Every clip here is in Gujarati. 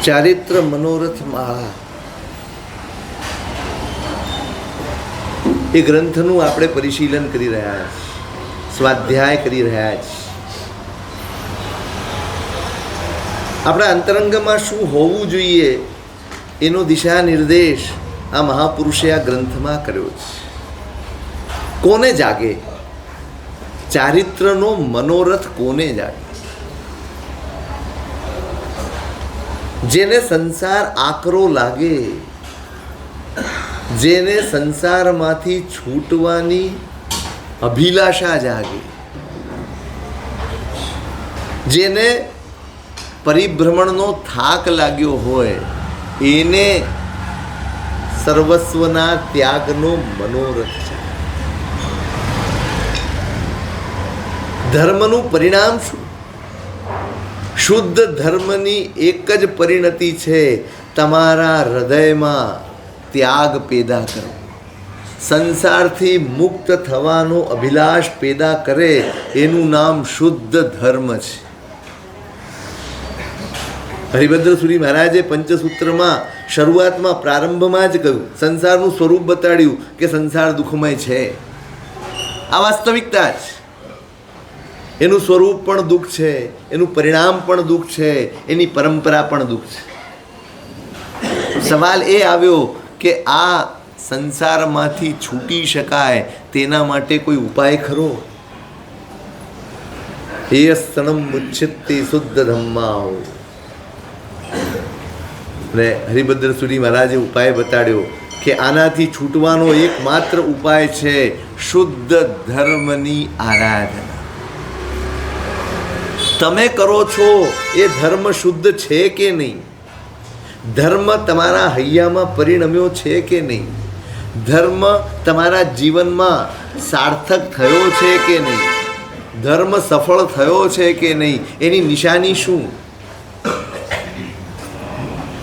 ચારિત્ર મનોરથ માળા એ ગ્રંથનું આપણે પરિશીલન કરી રહ્યા છીએ, સ્વાધ્યાય કરી રહ્યા છીએ. આપણા અંતરંગમાં શું હોવું જોઈએ એનો દિશા નિર્દેશ આ મહાપુરુષે આ ગ્રંથમાં કર્યો છે. કોને જાગે ચારિત્રનો મનોરથ? કોને જાગે? જેને સંસાર આકરો લાગે, જેને સંસારમાંથી છૂટવાની અભિલાષા જાગે, જેને પરિભ્રમણનો થાક લાગ્યો હોય, એને સર્વસ્વના ત્યાગનો મનોરથ છે. ધર્મનું પરિણામ શું? શુદ્ધ ધર્મની એક જ પરિણતિ છે, તમારા હૃદયમાં ત્યાગ પેદા કરો. સંસારથી મુક્ત થવાનો અભિલાષ પેદા કરે એનું નામ શુદ્ધ ધર્મ છે. હરિભદ્ર સુરી મહારાજે પંચસૂત્રમાં શરૂઆતમાં પ્રારંભમાં જ કહ્યું, સંસારનું સ્વરૂપ બતાડ્યું કે સંસાર દુઃખમય છે. આ વાસ્તવિકતા છે. એનું સ્વરૂપ પણ દુઃખ છે, એનું પરિણામ પણ દુઃખ છે, એની પરંપરા પણ દુઃખ છે. સવાલ એ આવ્યો કે આ સંસારમાંથી છૂટી શકાય તેના માટે કોઈ ઉપાય ખરો? હે સ્તનમ મુચ્છિત્તિ શુદ્ધ ધમ્માઓ. અને હરિભદ્ર સુરી મહારાજે ઉપાય બતાડ્યો કે આનાથી છૂટવાનો એકમાત્ર ઉપાય છે શુદ્ધ ધર્મની આરાધના. તમે કરો છો એ ધર્મ શુદ્ધ છે કે નહીં? ધર્મ તમારા હૈયામાં પરિણમ્યો છે કે નહીં? ધર્મ તમારા જીવનમાં સાર્થક થયો છે કે નહીં? ધર્મ સફળ થયો છે કે નહીં? એની નિશાની શું?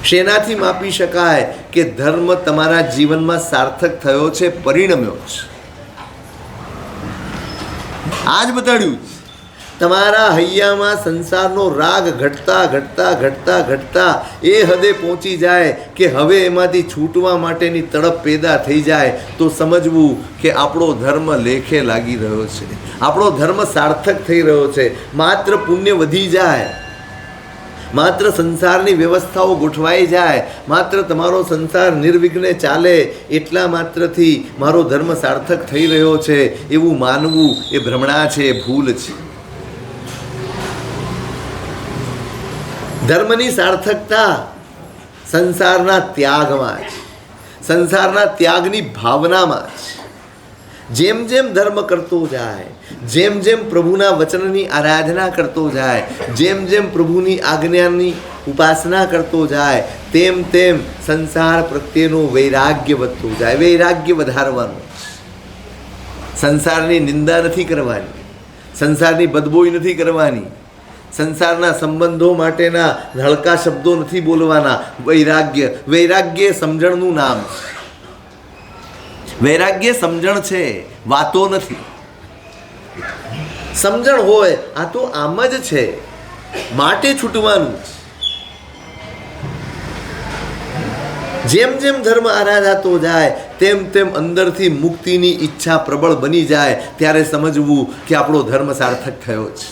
શેનાથી માપી શકાય કે ધર્મ તમારા જીવનમાં સાર્થક થયો છે, પરિણમ્યો છે? આ જ બતાડ્યું. તમારા હૈયામાં સંસારનો રાગ ઘટતા ઘટતા ઘટતા ઘટતા એ હદે પહોંચી જાય કે હવે એમાંથી છૂટવા માટેની તડપ પેદા થઈ જાય તો સમજવું કે આપણો ધર્મ લેખે લાગી રહ્યો છે, આપણો ધર્મ સાર્થક થઈ રહ્યો છે. માત્ર પુણ્ય વધી જાય, માત્ર સંસારની વ્યવસ્થાઓ ગોઠવાઈ જાય, માત્ર તમારો સંસાર નિર્વિઘ્ને ચાલે એટલા માત્રથી મારો ધર્મ સાર્થક થઈ રહ્યો છે એવું માનવું એ ભ્રમણા છે, એ ભૂલ છે. ધર્મની સાર્થકતા સંસારના ત્યાગમાં છે, સંસારના ત્યાગની ભાવનામાં છે. જેમ જેમ ધર્મ કરતો જાય, જેમ જેમ પ્રભુના વચનની આરાધના કરતો જાય, જેમ જેમ પ્રભુની આજ્ઞાની ઉપાસના કરતો જાય, તેમ તેમ સંસાર પ્રત્યેનું વૈરાગ્ય વધતું જાય. વૈરાગ્ય વધારવાનું. સંસારની નિંદા નથી કરવાની, સંસારની બદબોઈ નથી કરવાની, સંસારના સંબંધો માટેના હલકા શબ્દો નથી બોલવાના. વૈરાગ્ય, વૈરાગ્ય સમજણનું નામ છે. વૈરાગ્ય સમજણ છે, વાતો નથી. સમજણ હોય આ તો આમ જ છે, માટે છૂટવાનું છે. જેમ જેમ ધર્મ આરાધાતો જાય તેમ તેમ અંદરથી મુક્તિની ઈચ્છા પ્રબળ બની જાય ત્યારે સમજવું કે આપણો ધર્મ સાર્થક થયો છે,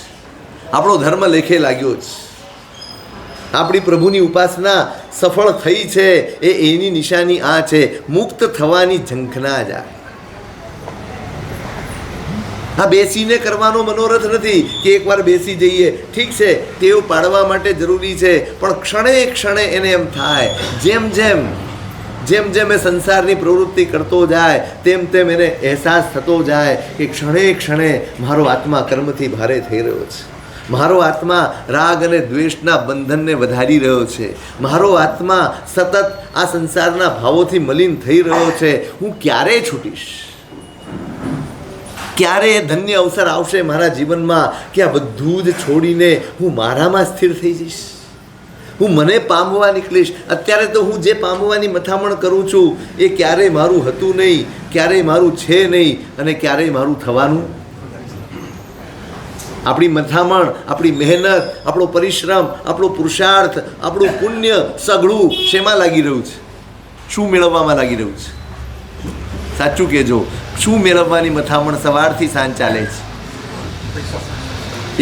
આપણો ધર્મ લેખે લાગ્યો છે, આપણી પ્રભુની ઉપાસના સફળ થઈ છે. એની નિશાની આ છે, મુક્ત થવાની ઝંખના જાય. આ બેસીને કરવાનો મનોરથ નથી કે એકવાર બેસી જઈએ, ઠીક છે, ટેવ પાડવા માટે જરૂરી છે, પણ ક્ષણે ક્ષણે એને એમ થાય જેમ જેમ જેમ જેમ એ સંસારની પ્રવૃત્તિ કરતો જાય તેમ તેમ એને અહેસાસ થતો જાય કે ક્ષણે ક્ષણે મારો આત્મા કર્મથી ભારે થઈ રહ્યો છે, મારો આત્મા રાગ અને દ્વેષના બંધનને વધારી રહ્યો છે, મારો આત્મા સતત આ સંસારના ભાવોથી મલિન થઈ રહ્યો છે. હું ક્યારે છૂટીશ? ક્યારે ધન્ય અવસર આવશે મારા જીવનમાં કે આ બધું જ છોડીને હું મારામાં સ્થિર થઈ જઈશ, હું મને પામવા નીકળીશ? અત્યારે તો હું જે પામવાની મથામણ કરું છું એ ક્યારેય મારું હતું નહીં, ક્યારેય મારું છે નહીં અને ક્યારેય મારું થવાનું આપણી મથામણ, આપણી મહેનત, આપણો પરિશ્રમ, આપણો પુરુષાર્થ, આપણું પુણ્ય સઘળું શેમાં લાગી રહ્યું છે? શું મેળવવામાં લાગી રહ્યું છે? સાચું કહેજો, શું મેળવવાની મથામણ સવારથી સાંજ ચાલે છે?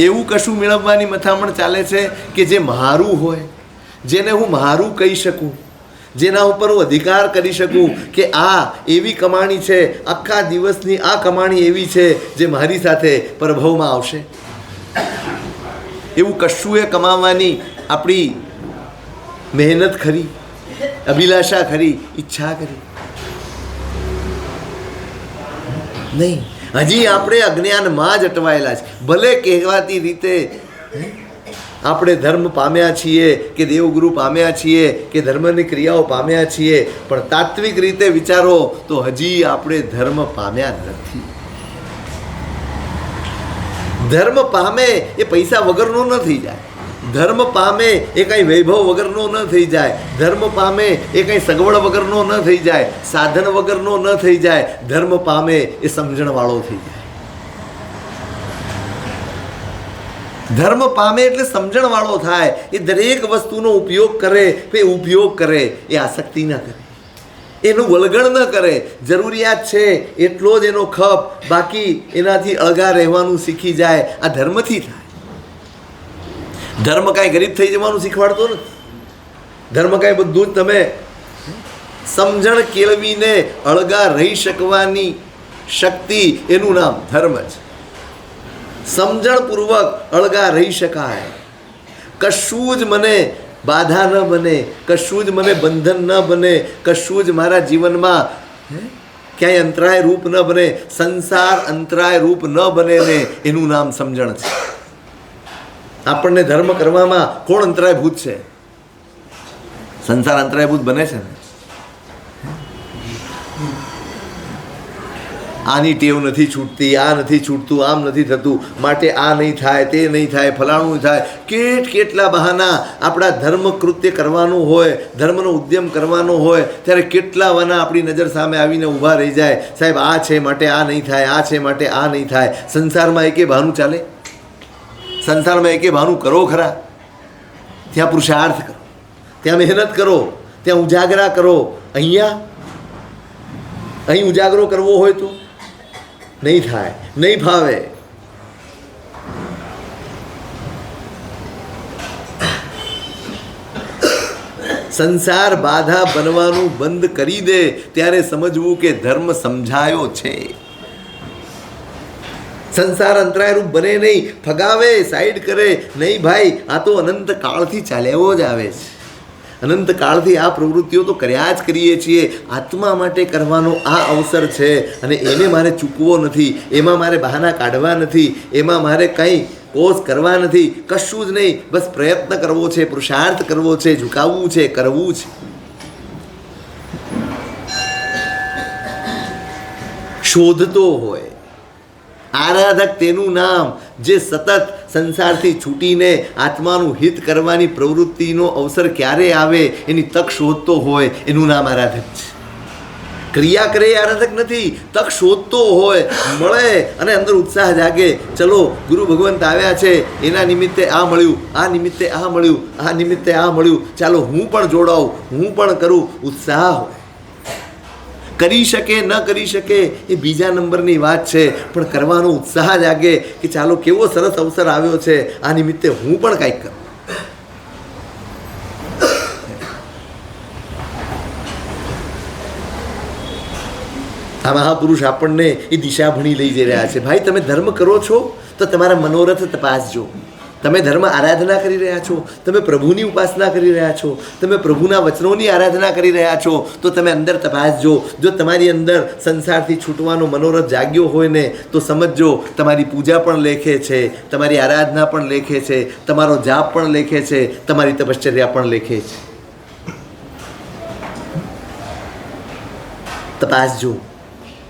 એવું કશું મેળવવાની મથામણ ચાલે છે કે જે મારું હોય, જેને હું મારું કહી શકું, જેના ઉપર હું અધિકાર કરી શકું કે આ એવી કમાણી છે, આખા દિવસની આ કમાણી એવી છે જે મારી સાથે પ્રભવમાં આવશે. એવું કશું એ કમાવાની આપણી મહેનત ખરી, અભિલાષા ખરી, ઈચ્છા ખરી? નહીં. હજી આપણે અજ્ઞાનમાં જ અટવાયેલા છે. ભલે કહેવાતી રીતે આપણે ધર્મ પામ્યા છીએ કે દેવગુરુ પામ્યા છીએ કે ધર્મની ક્રિયાઓ પામ્યા છીએ, પણ તાત્વિક રીતે વિચારો તો હજી આપણે ધર્મ પામ્યા નથી. ધર્મ પામે એ પૈસા વગરનો ન થઈ જાય. ધર્મ પામે એ કંઈ વૈભવ વગરનો ન થઈ જાય. ધર્મ પામે એ કંઈ સગવડ વગરનો ન થઈ જાય, સાધન વગરનો ન થઈ જાય. ધર્મ પામે એ સમજણવાળો થઈ જાય. ધર્મ પામે એટલે સમજણવાળો થાય. એ દરેક વસ્તુનો ઉપયોગ કરે, એ ઉપયોગ કરે, એ આસક્તિ ન કરે, એનું વળગણ ન કરે. જરૂરિયાત છે એટલો જ એનો ખપ, બાકી એનાથી અળગા રહેવાનું શીખી જાય. આ ધર્મથી થાય. ધર્મ કાંઈ ગરીબ થઈ જવાનું શીખવાડતો નથી. ધર્મ કાંઈ બધું જ તમે સમજણ કેળવીને અળગા રહી શકવાની શક્તિ, એનું નામ ધર્મ છે. સમજણપૂર્વક અળગા રહી શકાય. કશું જ મને બાધા ન બને, કશું જ મને બંધન ન બને, કશું જ મારા જીવનમાં ક્યાંય અંતરાય રૂપ ન બને, સંસાર અંતરાય રૂપ ન બને ને, એનું નામ સમજણ છે. આપણને ધર્મ કરવામાં કોણ અંતરાયભૂત છે? સંસાર અંતરાયભૂત બને છે ને. આની ટેવ નથી છૂટતી, આ નથી છૂટતું, આમ નથી થતું, માટે આ નહીં થાય, તે નહીં થાય, ફલાણું થાય. કેટલા બહાના આપણા ધર્મ કૃત્ય કરવાનું હોય, ધર્મનો ઉદ્યમ કરવાનો હોય ત્યારે કેટલા વાના આપણી નજર સામે આવીને ઊભા રહી જાય. સાહેબ આ છે માટે આ નહીં થાય, આ છે માટે આ નહીં થાય. સંસારમાં એકે બહાનું ચાલે? સંસારમાં એકે બહાનું કરો ખરા? ત્યાં પુરુષાર્થ કરો, ત્યાં મહેનત કરો, ત્યાં ઉજાગરા કરો. અહીં ઉજાગરો કરવો હોય તો નહીં થાય, નહીં ફાવે. સંસાર બાધા બનવાનું બંધ કરી દે ત્યારે સમજવું કે ધર્મ સમજાયો છે. સંસાર અંતરાયરૂપ બને નહીં, ફગાવે, સાઈડ કરે નહીં. ભાઈ આ તો અનંત કાળથી ચાલ્યો જ આવે છે. અનંત કાળથી આ પ્રવૃત્તિઓ તો કર્યા જ કરીએ છીએ. આત્મા માટે કરવાનો આ અવસર છે અને એને મારે ચૂકવો નથી. એમાં મારે બહાના કાઢવા નથી, એમાં મારે કંઈ કોષ કરવા નથી, કશું જ નહીં. બસ પ્રયત્ન કરવો છે, પુરુષાર્થ કરવો છે, ઝુકાવવું છે, કરવું છે. શોધતો હોય આરાધક તેનું નામ, જે સતત સંસારથી છૂટીને આત્માનું હિત કરવાની પ્રવૃત્તિનો અવસર ક્યારે આવે એની તક શોધતો હોય, એનું નામ આરાધક છે. ક્રિયા કરે એ આરાધક નથી. તક શોધતો હોય, મળે અને અંદર ઉત્સાહ જાગે. ચલો ગુરુ ભગવંત આવ્યા છે, એના નિમિત્તે આ મળ્યું, આ નિમિત્તે આ મળ્યું, આ નિમિત્તે આ મળ્યું, ચાલો હું પણ જોડાઉં, હું પણ કરું. ઉત્સાહ હોય. કરી શકે ન કરી શકે એ બીજા નંબરની વાત છે, પણ કરવાનો ઉત્સાહ જાગે કે ચાલો કેવો સરસ અવસર આવ્યો છે, આ નિમિત્તે હું પણ કંઈક કરું. આ મહાપુરુષ આપણને એ દિશા ભણી લઈ જઈ રહ્યા છે. ભાઈ તમે ધર્મ કરો છો તો તમારા મનોરથ તપાસજો. તમે ધર્મ આરાધના કરી રહ્યા છો, તમે પ્રભુની ઉપાસના કરી રહ્યા છો, તમે પ્રભુના વચનોની આરાધના કરી રહ્યા છો, તો તમે અંદર તપાસજો. જો તમારી અંદર સંસારથી છૂટવાનો મનોરથ જાગ્યો હોય ને તો સમજજો તમારી પૂજા પણ લેખે છે, તમારી આરાધના પણ લેખે છે, તમારો જાપ પણ લેખે છે, તમારી તપશ્ચર્યા પણ લેખે છે. તપાસજો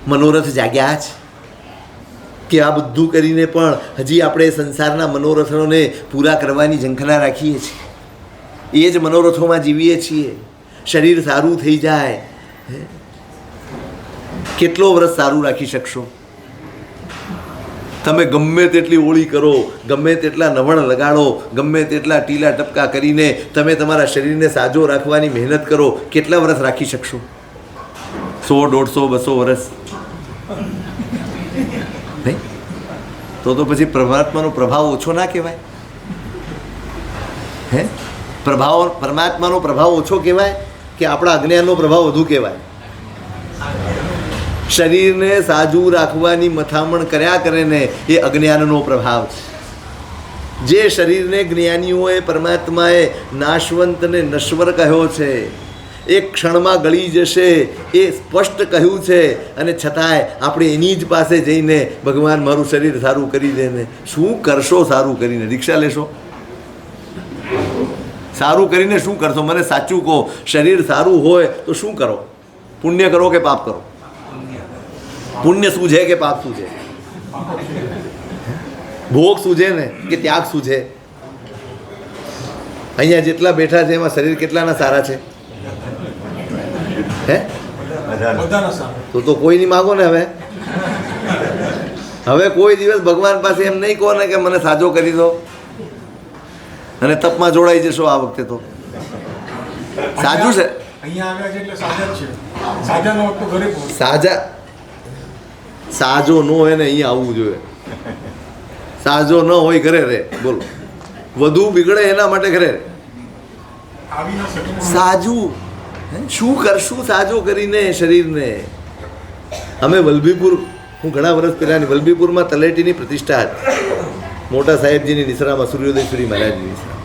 મનોરથ જાગ્યા છે કે આ બધું કરીને પણ હજી આપણે સંસારના મનોરથોને પૂરા કરવાની ઝંખના રાખીએ છીએ. એ જ મનોરથોમાં જીવીએ છીએ. શરીર સારું થઈ જાય, કેટલો વર્ષ સારું રાખી શકશો? તમે ગમે તેટલી ઓળી કરો, ગમે તેટલા નવણ લગાડો, ગમે તેટલા ટીલા ટપકા કરીને તમે તમારા શરીરને સાજો રાખવાની મહેનત કરો, કેટલા વર્ષ રાખી શકશો? 100, 150, 200 વર્ષ નહીં? તો પછી પરમાત્માનો પ્રભાવ ઓછો ના કહેવાય? હે, પરમાત્માનો પ્રભાવ ઓછો કહેવાય કે આપણા અજ્ઞાનનો પ્રભાવ વધુ કહેવાય? શરીરને સાજું રાખવાની મથામણ કર્યા કરે ને એ અજ્ઞાનનો પ્રભાવ છે. જે શરીરને જ્ઞાનીઓએ પરમાત્માએ નાશવંત ને નશ્વર કહ્યો છે, એક ક્ષણમાં ગળી જશે એ સ્પષ્ટ કહ્યું છે, અને છતાંય આપણે એની જ પાસે જઈને ભગવાન મારું શરીર સારું કરી દે ને. શું કરશો સારું કરીને? રિક્ષા લેશો? સારું કરીને શું કરશો? મને સાચું કહો. શરીર સારું હોય તો શું કરો? પુણ્ય કરો કે પાપ કરો? પુણ્ય સૂઝે કે પાપ સૂઝે? ભોગ સૂઝે ને કે ત્યાગ સૂઝે? અહીંયા જેટલા બેઠા છે એમાં શરીર કેટલાના સારા છે? હે, તો કોઈની માગો ને. હવે કોઈ દિવસ ભગવાન પાસે એમ નહીં કહો ને કે મને સાજો કરી દો, અને તપમાં જોડાઈ જશો. આ વખતે તો સાજું છે. સાજા સાજો ન હોય ને અહીંયા આવવું જોઈએ. સાજો ન હોય ઘરે રે. બોલો, વધુ બિગડે એના માટે ઘરે રે. સાજું શું કરશું સાજો કરીને શરીરને? અમે વલભીપુર, હું ઘણા વર્ષ પહેલાંની વલભીપુરમાં તલેટીની પ્રતિષ્ઠા હતી, મોટા સાહેબજીની નિસરામાં, સૂર્યોદયશ્વરી મહારાજની નિસરા,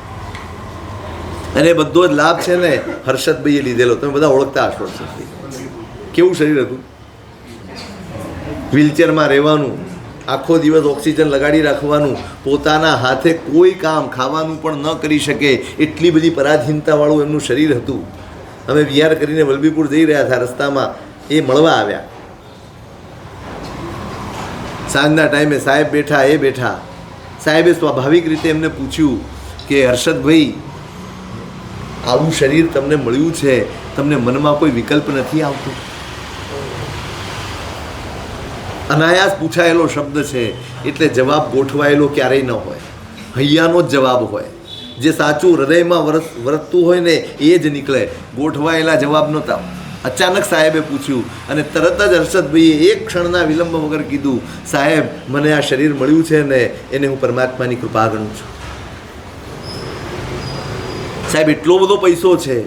અને બધો જ લાભ છે ને હર્ષદભાઈએ લીધેલો. તમે બધા ઓળખતા હશો હર્ષદભાઈ. કેવું શરીર હતું? વ્હીલચેરમાં રહેવાનું, આખો દિવસ ઓક્સિજન લગાડી રાખવાનું, પોતાના હાથે કોઈ કામ ખાવાનું પણ ન કરી શકે એટલી બધી પરાધીનતાવાળું એમનું શરીર હતું. અમે વિહાર કરીને વલભીપુર જઈ રહ્યા હતા, રસ્તામાં એ મળવા આવ્યા. સાંજના ટાઈમે સાહેબ બેઠા, એ બેઠા. સાહેબે સ્વાભાવિક રીતે એમને પૂછ્યું કે હર્ષદભાઈ, આવું શરીર તમને મળ્યું છે, તમને મનમાં કોઈ વિકલ્પ નથી આવતો? અનાયાસ પૂછાયેલો શબ્દ છે એટલે જવાબ ગોઠવાયેલો ક્યારેય ન હોય, હૈયાનો જ જવાબ હોય. જે સાચું હૃદયમાં વરતતું હોય ને એ જ નીકળે. ગોઠવાયેલા જવાબ નહોતા. અચાનક સાહેબે પૂછ્યું અને તરત જ હર્ષદભાઈએ એક ક્ષણના વિલંબ વગર કીધું, સાહેબ મને આ શરીર મળ્યું છે ને એને હું પરમાત્માની કૃપા ગણું છું. સાહેબ એટલો બધો પૈસો છે,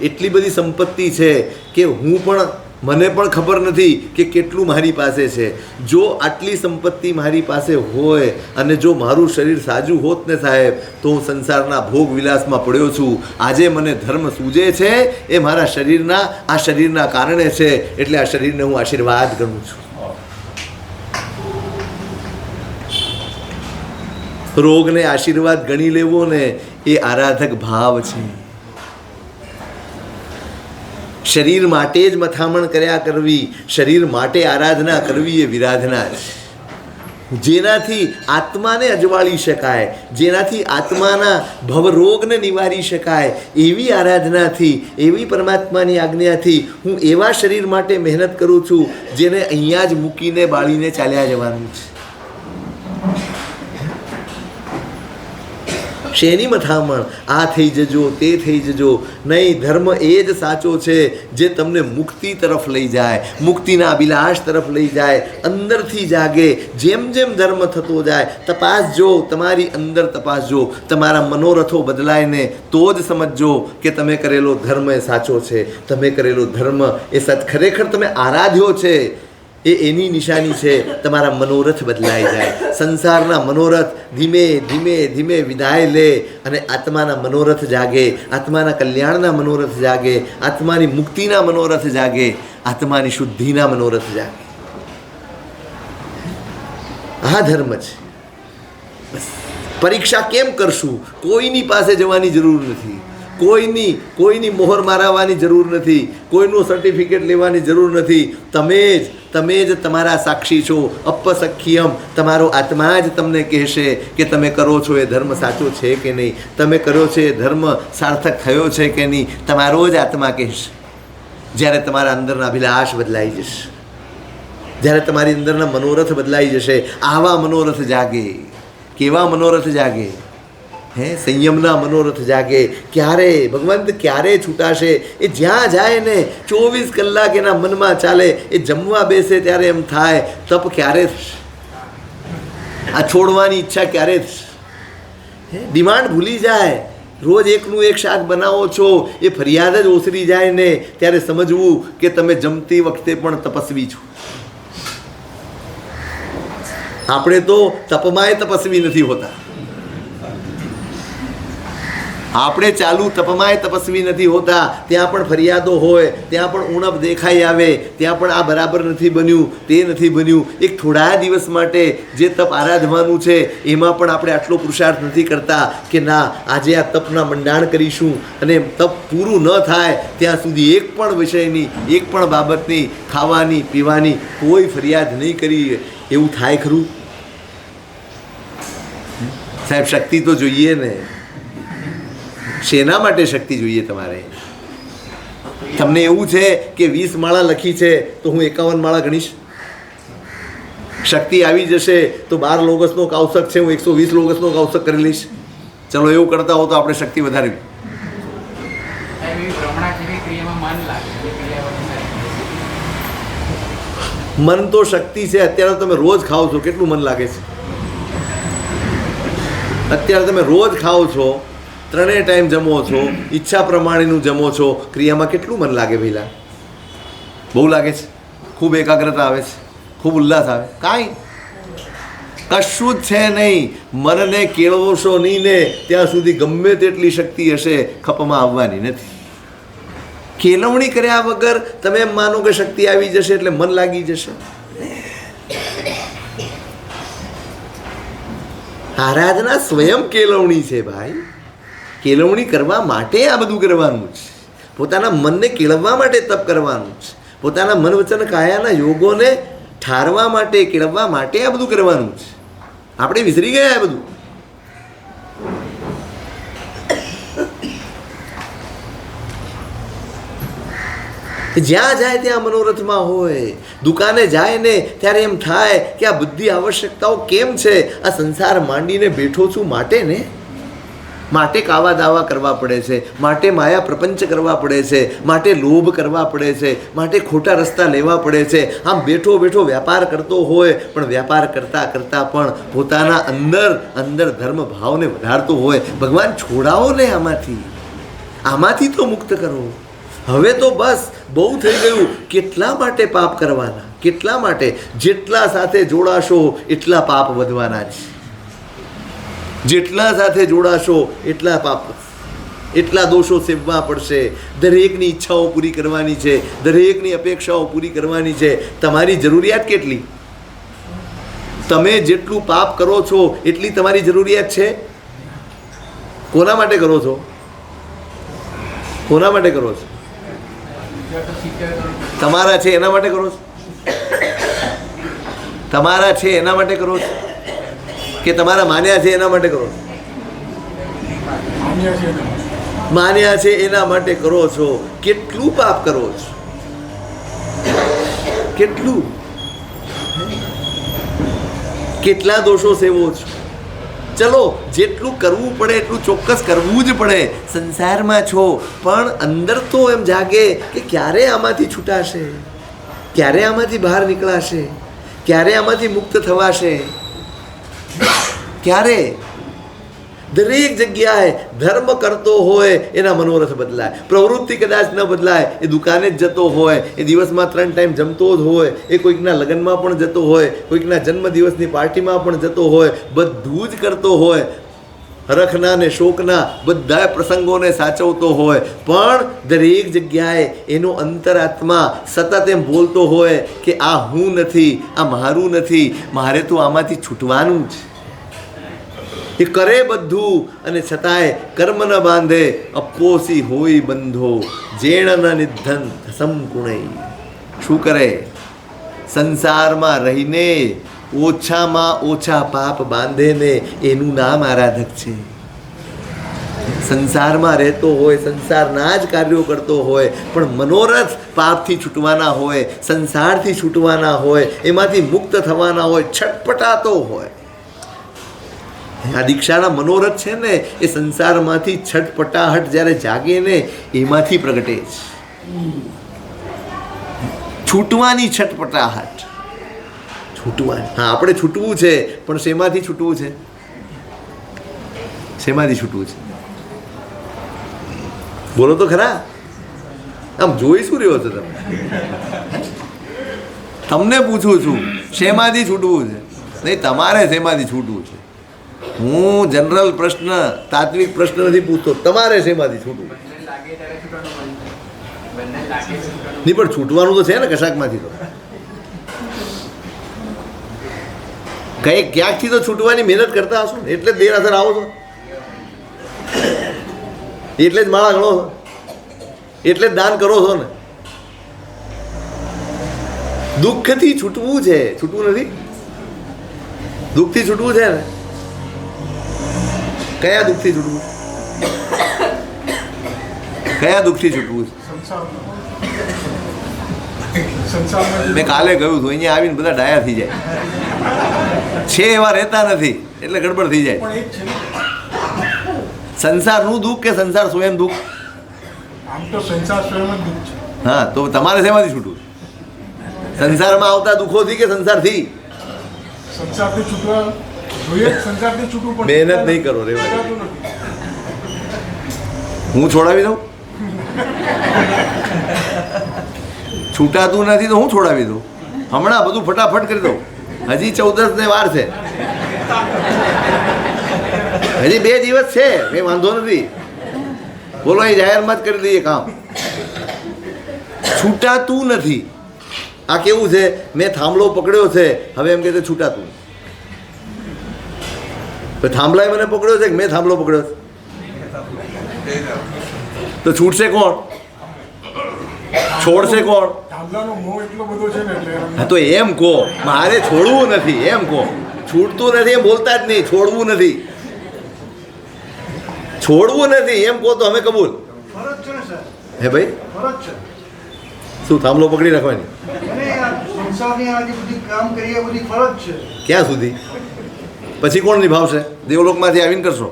એટલી બધી સંપત્તિ છે કે મને પણ ખબર નથી કે કેટલું મારી પાસે છે. જો આટલી સંપત્તિ મારી પાસે હોય અને જો મારું શરીર સાજું હોત ને સાહેબ, તો હું સંસારના ભોગ વિલાસમાં પડ્યો છું. આજે મને ધર્મ સૂજે છે એ મારા શરીરના કારણે છે, એટલે આ શરીરને હું આશીર્વાદ ગણું છું. રોગને આશીર્વાદ ગણી લેવો ને એ આરાધક ભાવ છે. શરીર માટે જ મથામણ કર્યા કરવી, શરીર માટે આરાધના કરવી એ વિરાધના છે. જેનાથી આત્માને અજવાળી શકાય, જેનાથી આત્માના ભવરોગને નિવારી શકાય એવી આરાધનાથી, એવી પરમાત્માની આજ્ઞાથી હું એવા શરીર માટે મહેનત કરું છું જેને અહીંયા જ મૂકીને બાળીને ચાલ્યા જવાનું છે. શેની મથામણ? આ થઈ જજો, તે થઈ જજો. નહીં, ધર્મ એ જ સાચો છે જે તમને મુક્તિ તરફ લઈ જાય, મુક્તિના અભિલાષ તરફ લઈ જાય, અંદરથી જાગે. જેમ જેમ ધર્મ થતો જાય, તપાસજો, તમારી અંદર તપાસજો, તમારા મનોરથો બદલાય ને તો જ સમજજો કે તમે કરેલો ધર્મ એ સાચો છે, તમે કરેલો ધર્મ એ ખરેખર તમે આરાધ્યો છે એની નિશાની છે. તમારા મનોરથ બદલાઈ જાય. સંસારના મનોરથ ધીમે ધીમે ધીમે વિદાય લે અને આત્માના મનોરથ જાગે, આત્માના કલ્યાણના મનોરથ જાગે, આત્માની મુક્તિના મનોરથ જાગે, આત્માની શુદ્ધિના મનોરથ જાગે. આ ધર્મ છે. બસ પરીક્ષા કેમ કરશું? કોઈની પાસે જવાની જરૂર નથી, કોઈની મોહર મારાવવાની જરૂર નથી, કોઈનું સર્ટિફિકેટ લેવાની જરૂર નથી. તમે જ તમારા સાક્ષી છો. અપસખ્યમ, તમારો આત્મા જ તમને કહેશે કે તમે કરો છો એ ધર્મ સાચો છે કે નહીં, તમે કર્યો છે એ ધર્મ સાર્થક થયો છે કે નહીં. તમારો જ આત્મા કહેશે જ્યારે તમારા અંદરના અભિલાષ બદલાઈ જશે. જ્યારે તમારી અંદરના મનોરથ બદલાઈ જશે, આવા મનોરથ જાગે. કેવા મનોરથ જાગે? સંયમના મનોરથ જાગે. ક્યારે ભગવંત ક્યારે છૂટાશે? એ જ્યાં જાય ને 24 કલાક એના મનમાં ચાલે. એ જમવા બેસે ત્યારે એમ થાય તપ ક્યારે થશે, આ છોડવાની ઈચ્છા ક્યારે થશે. ડિમાન્ડ ભૂલી જાય. રોજ એકનું એક શાક બનાવો છો, એ ફરિયાદ જ ઓસરી જાય ને ત્યારે સમજવું કે તમે જમતી વખતે પણ તપસ્વી છો. આપણે તો તપમાંય તપસ્વી નથી હોતા. આપણે ચાલુ તપમાંય તપસ્વી નથી હોતા. ત્યાં પણ ફરિયાદો હોય, ત્યાં પણ ઉણપ દેખાઈ આવે, ત્યાં પણ આ બરાબર નથી બન્યું, તે નથી બન્યું. એક થોડા દિવસ માટે જે તપ આરાધવાનું છે એમાં પણ આપણે આટલો પુરુષાર્થ નથી કરતા કે ના આજે આ તપના મંડાણ કરીશું અને તપ પૂરું ન થાય ત્યાં સુધી એક પણ વિષયની, એક પણ બાબતની, ખાવાની પીવાની કોઈ ફરિયાદ નહીં કરી. એવું થાય ખરું? સાહેબ શક્તિ તો જોઈએ ને. શેના માટે શક્તિ જોઈએ તમારે? તમને એવું છે કે 20 માળા લખી છે તો હું 51 માળા ગણીશ? શક્તિ આવી જશે તો 12 લોગસનો કૌશક છે, હું 120 લોગસનો કૌશક કરી લઈશ. ચલો એવું કરતા હો તો આપણે શક્તિ વધારવી. મન તો શક્તિ છે. અત્યારે તમે રોજ ખાઓ છો, કેટલું મન લાગે છે? અત્યારે તમે રોજ ખાઓ છો, 3 ટાઈમ જમો છો, ઈચ્છા પ્રમાણેનું જમો છો, ક્રિયામાં કેટલું મન લાગે પહેલાં? બહુ લાગે છે. ખૂબ એકાગ્રતા આવે છે, ખૂબ ઉલ્લાસ આવે. કાંઈ કશું જ છે નહીં. મનને કેળવશો નહીં ને ત્યાં સુધી ગમે તેટલી શક્તિ હશે ખપમાં આવવાની નથી. કેળવણી કર્યા વગર તમે એમ માનો કે શક્તિ આવી જશે એટલે મન લાગી જશે. આરાધના સ્વયં કેળવણી છે ભાઈ. કેળવણી કરવા માટે આ બધું કરવાનું છે. પોતાના મનને કેળવવા માટે તપ કરવાનું છે. પોતાના મન વચન કાયાના યોગોને ઠારવા માટે, કેળવવા માટે આ બધું કરવાનું છે. આપણે વિસરી ગયા આ બધું. જ્યાં જાય ત્યાં મનોરથમાં હોય. દુકાને જાય ને ત્યારે એમ થાય કે આ બધી આવશ્યકતાઓ કેમ છે? આ સંસાર માંડીને બેઠો છું માટે ને, માટે કાવા દાવા કરવા પડે છે, માટે માયા પ્રપંચ કરવા પડે છે, માટે લોભ કરવા પડે છે, માટે ખોટા રસ્તા લેવા પડે છે. આમ બેઠો બેઠો વ્યાપાર કરતો હોય પણ વ્યાપાર કરતાં કરતાં પણ પોતાના અંદર ધર્મ ભાવને વધારતો હોય. ભગવાન છોડાવો ને આમાંથી તો મુક્ત કરો. હવે તો બસ બહુ થઈ ગયું. કેટલા માટે પાપ કરવાના? કેટલા માટે? જેટલા સાથે જોડાશો એટલા પાપ વધવાના છે. જેટલા સાથે જોડાશો એટલા પાપ, એટલા દોષો સેવવા પડશે. દરેકની ઈચ્છાઓ પૂરી કરવાની છે, દરેકની અપેક્ષાઓ પૂરી કરવાની છે. તમારી જરૂરિયાત કેટલી? તમે જેટલું પાપ કરો છો એટલી તમારી જરૂરિયાત છે. કોના માટે કરો છો? કોના માટે કરો છો? તમારા છે એના માટે કરો છો? તમારા છે એના માટે કરો છો કે તમારા માન્યા છે એના માટે કરો છો? માન્યા છે એના માટે કરો છો. કેટલું પાપ કરો છો? કેટલું? કેટલા દોષો સેવો છો? ચલો જેટલું કરવું પડે એટલું ચોક્કસ કરવું જ પડે. સંસારમાં છો પણ અંદર તો એમ જાગે કે ક્યારે આમાંથી છૂટાશે, ક્યારે આમાંથી બહાર નીકળાશે, ક્યારે આમાંથી મુક્ત થવાશે, ક્યારે? દરેક જગ્યાએ ધર્મ કરતો હોય એના મનોરથ બદલાય. પ્રવૃત્તિ કદાચ ન બદલાય, એ દુકાને જ જતો હોય, એ દિવસમાં 3 ટાઈમ જમતો જ હોય, એ કોઈકના લગ્નમાં પણ જતો હોય, કોઈકના જન્મદિવસની પાર્ટીમાં પણ જતો હોય, બધું જ કરતો હોય. હરખના ને શોકના બધા પ્રસંગોને સાચવતો હોય પણ દરેક જગ્યાએ એનો અંતરાત્મા સતત એમ બોલતો હોય કે આ હું નથી, આ મારું નથી, મારે તો આમાંથી છૂટવાનું છે. એ કરે બધું અને છતાંય કર્મ ન બાંધે. અપોસી હોય બંધો જેણ ન નિધન સંકુણઈ. શું કરે? સંસારમાં રહીને ઓછામાં ઓછા પાપ બાંધે ને એનું નામ આરાધક છે. સંસારમાં રહેતો હોય, સંસારના જ કાર્યો કરતો હોય, પણ મનોરથ પાપથી છૂટવાના હોય, સંસારથી છૂટવાના હોય, એમાંથી મુક્ત થવાના હોય, છટપટાતો હોય. આ દીક્ષાના મનોરથ છે ને એ સંસારમાંથી છટપટાહટ જ્યારે જાગે ને એમાંથી પ્રગટે છે. છૂટવાની છટપટાહટ, છૂટવાની. હા, આપણે છૂટવું છે, પણ શેમાંથી છૂટવું છે? શેમાંથી છૂટવું છે? બોલો તો ખરા. આમ જોઈ શું રહ્યો છો તમે? તમને પૂછું છું શેમાંથી છૂટવું છે, નહીં તમારે શેમાંથી છૂટવું છે. હું જનરલ પ્રશ્ન, તાત્વિક પ્રશ્ન નથી પૂછતો, તમારે શેમાંથી છૂટવું? નહીં, પણ છૂટવાનું તો છે ને કશાકમાંથી. તો કંઈક ક્યાંકથી તો છૂટવાની મહેનત કરતા હશો ને, એટલે જ દેરાસર આવો છો, એટલે જ માળા ગણો છો, એટલે જ દાન કરો છો ને. દુઃખથી છૂટવું છે, છૂટવું નથી. દુઃખથી છૂટવું છે ને. કયા દુઃખથી છૂટવું? કયા દુઃખથી છૂટવું છે? મેં કાલે કહ્યું હતું, અહીંયા આવીને બધા ડાયા થઈ જાય છે, એવા રહેતા નથી એટલે ગડબડ થઈ જાય. સંસારનું દુઃખ કે સંસાર સ્વયં દુઃખ? આમ તો સંસાર સ્વયં જ દુઃખ છે. હા, તો તમારે શેમાંથી છૂટવું? સંસારમાં આવતા દુઃખોથી કે સંસારથી? સંસારથી છૂટવા જોઈએ, સંસારથી છૂટવું પણ મહેનત નહીં કરો, રેવા. હું છોડાવી દઉં? છૂટાતું નથી તો હું છોડાવી દઉં. હમણાં બધું ફટાફટ કરી દઉં. હજી 14 ને વાર છે, હજી 2 દિવસ છે, કંઈ વાંધો નથી. બોલો, એ જાહેરમાં જ કરી દઈએ કામ. છૂટાતું નથી. આ કેવું છે? મેં થાંભલો પકડ્યો છે, હવે એમ કહે છે છૂટાતું. થાંભલાએ મને પકડ્યો છે કે મેં થાંભલો પકડ્યો છે? તો છૂટશે કોણ? છોડશે કોણ? થાંભલાનો મોહ એટલો બધો છે ને એટલે. હા, તો એમ કહો, મારે છોડવું નથી એમ કહો. છૂટતું નથી એમ બોલતા જ નહીં. છોડવું નથી, છોડવું નથી એમ કહો તો અમે કબૂલ. ફરજ છે ને સર. હે ભાઈ, ફરજ છે. શું થાંભલો પકડી રાખવાની? સંસારની આ જે બધી કામ કરીએ બધી ફરજ છે. ક્યાં સુધી? પછી કોણ નિભાવશે? દેવલોકમાંથી આવીને કરશો?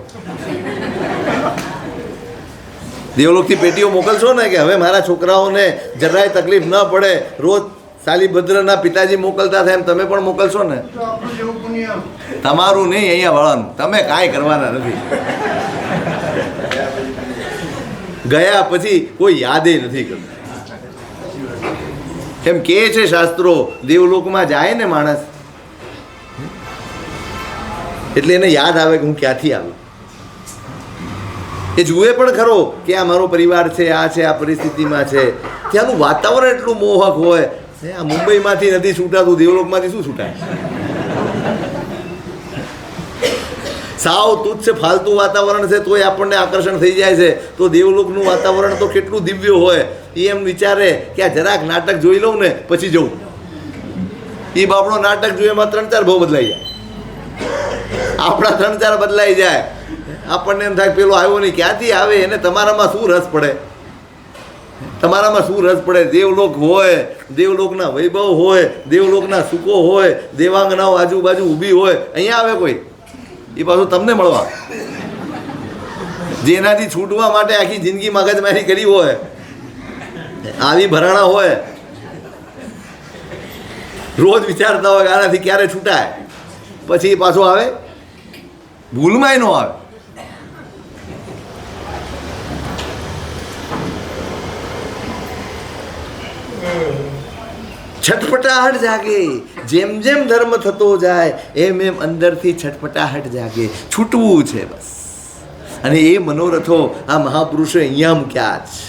દેવલોકથી પેટીઓ મોકલશો ને કે હવે મારા છોકરાઓને જરાય તકલીફ ન પડે, રોજ સાલીભદ્રના પિતાજી મોકલતા થાય એમ તમે પણ મોકલશો ને? તો આપણું જેવું પુણ્ય. તમારું નહીં, અહીંયા વાળાનું. તમે કાંઈ કરવાના નથી. ગયા પછી કોઈ યાદે નથી કરતું. એમ કહે છે શાસ્ત્રો, દેવલોકમાં જાય ને માણસ એટલે એને યાદ આવે કે હું ક્યાંથી આવ્યો. એ જુએ પણ ખરો કે આ મારો પરિવાર છે, આ છે, આ પરિસ્થિતિમાં છે. ત્યાંનું વાતાવરણ એટલું મોહક હોય. આ મુંબઈમાંથી નથી છૂટાતું, દેવલોકમાંથી શું છૂટાય? સાવ તુચ્છ ફાલતુ વાતાવરણ છે તોય આપણને આકર્ષણ થઈ જાય છે. તો દેવલોકનું વાતાવરણ તો કેટલું દિવ્ય હોય. એ એમ વિચારે કે આ જરાક નાટક જોઈ લઉં ને પછી જવું. એ બાપડો નાટક જોઈએ એમાં 3-4 ભાવ બદલાઈ જાય. આપણા 3-4 બદલાઈ જાય. આપણને એમ થાય પેલો આવ્યો નહીં, ક્યાંથી આવે? એને તમારામાં શું રસ પડે? તમારામાં શું રસ પડે? દેવલોક હોય, દેવલોકના વૈભવ હોય, દેવલોકના સુખો હોય, દેવાંગનાઓ આજુબાજુ ઊભી હોય, અહીંયા આવે કોઈ? એ પાછું તમને મળવા, જેનાથી છૂટવા માટે આખી જિંદગી મગજમારી કરી હોય, આવી ભરાણા હોય, રોજ વિચારતા હોય આનાથી ક્યારે છૂટાય, પછી એ પાછો આવે? ભૂલમાંય ન આવે. છટપટાહટ જાગે. જેમ જેમ ધર્મ થતો જાય એમ એમ અંદરથી છટપટાહટ જાગે. છૂટવું છે બસ. અને એ મનોરથો આ મહાપુરુષો અહીંયા મૂક્યા છે,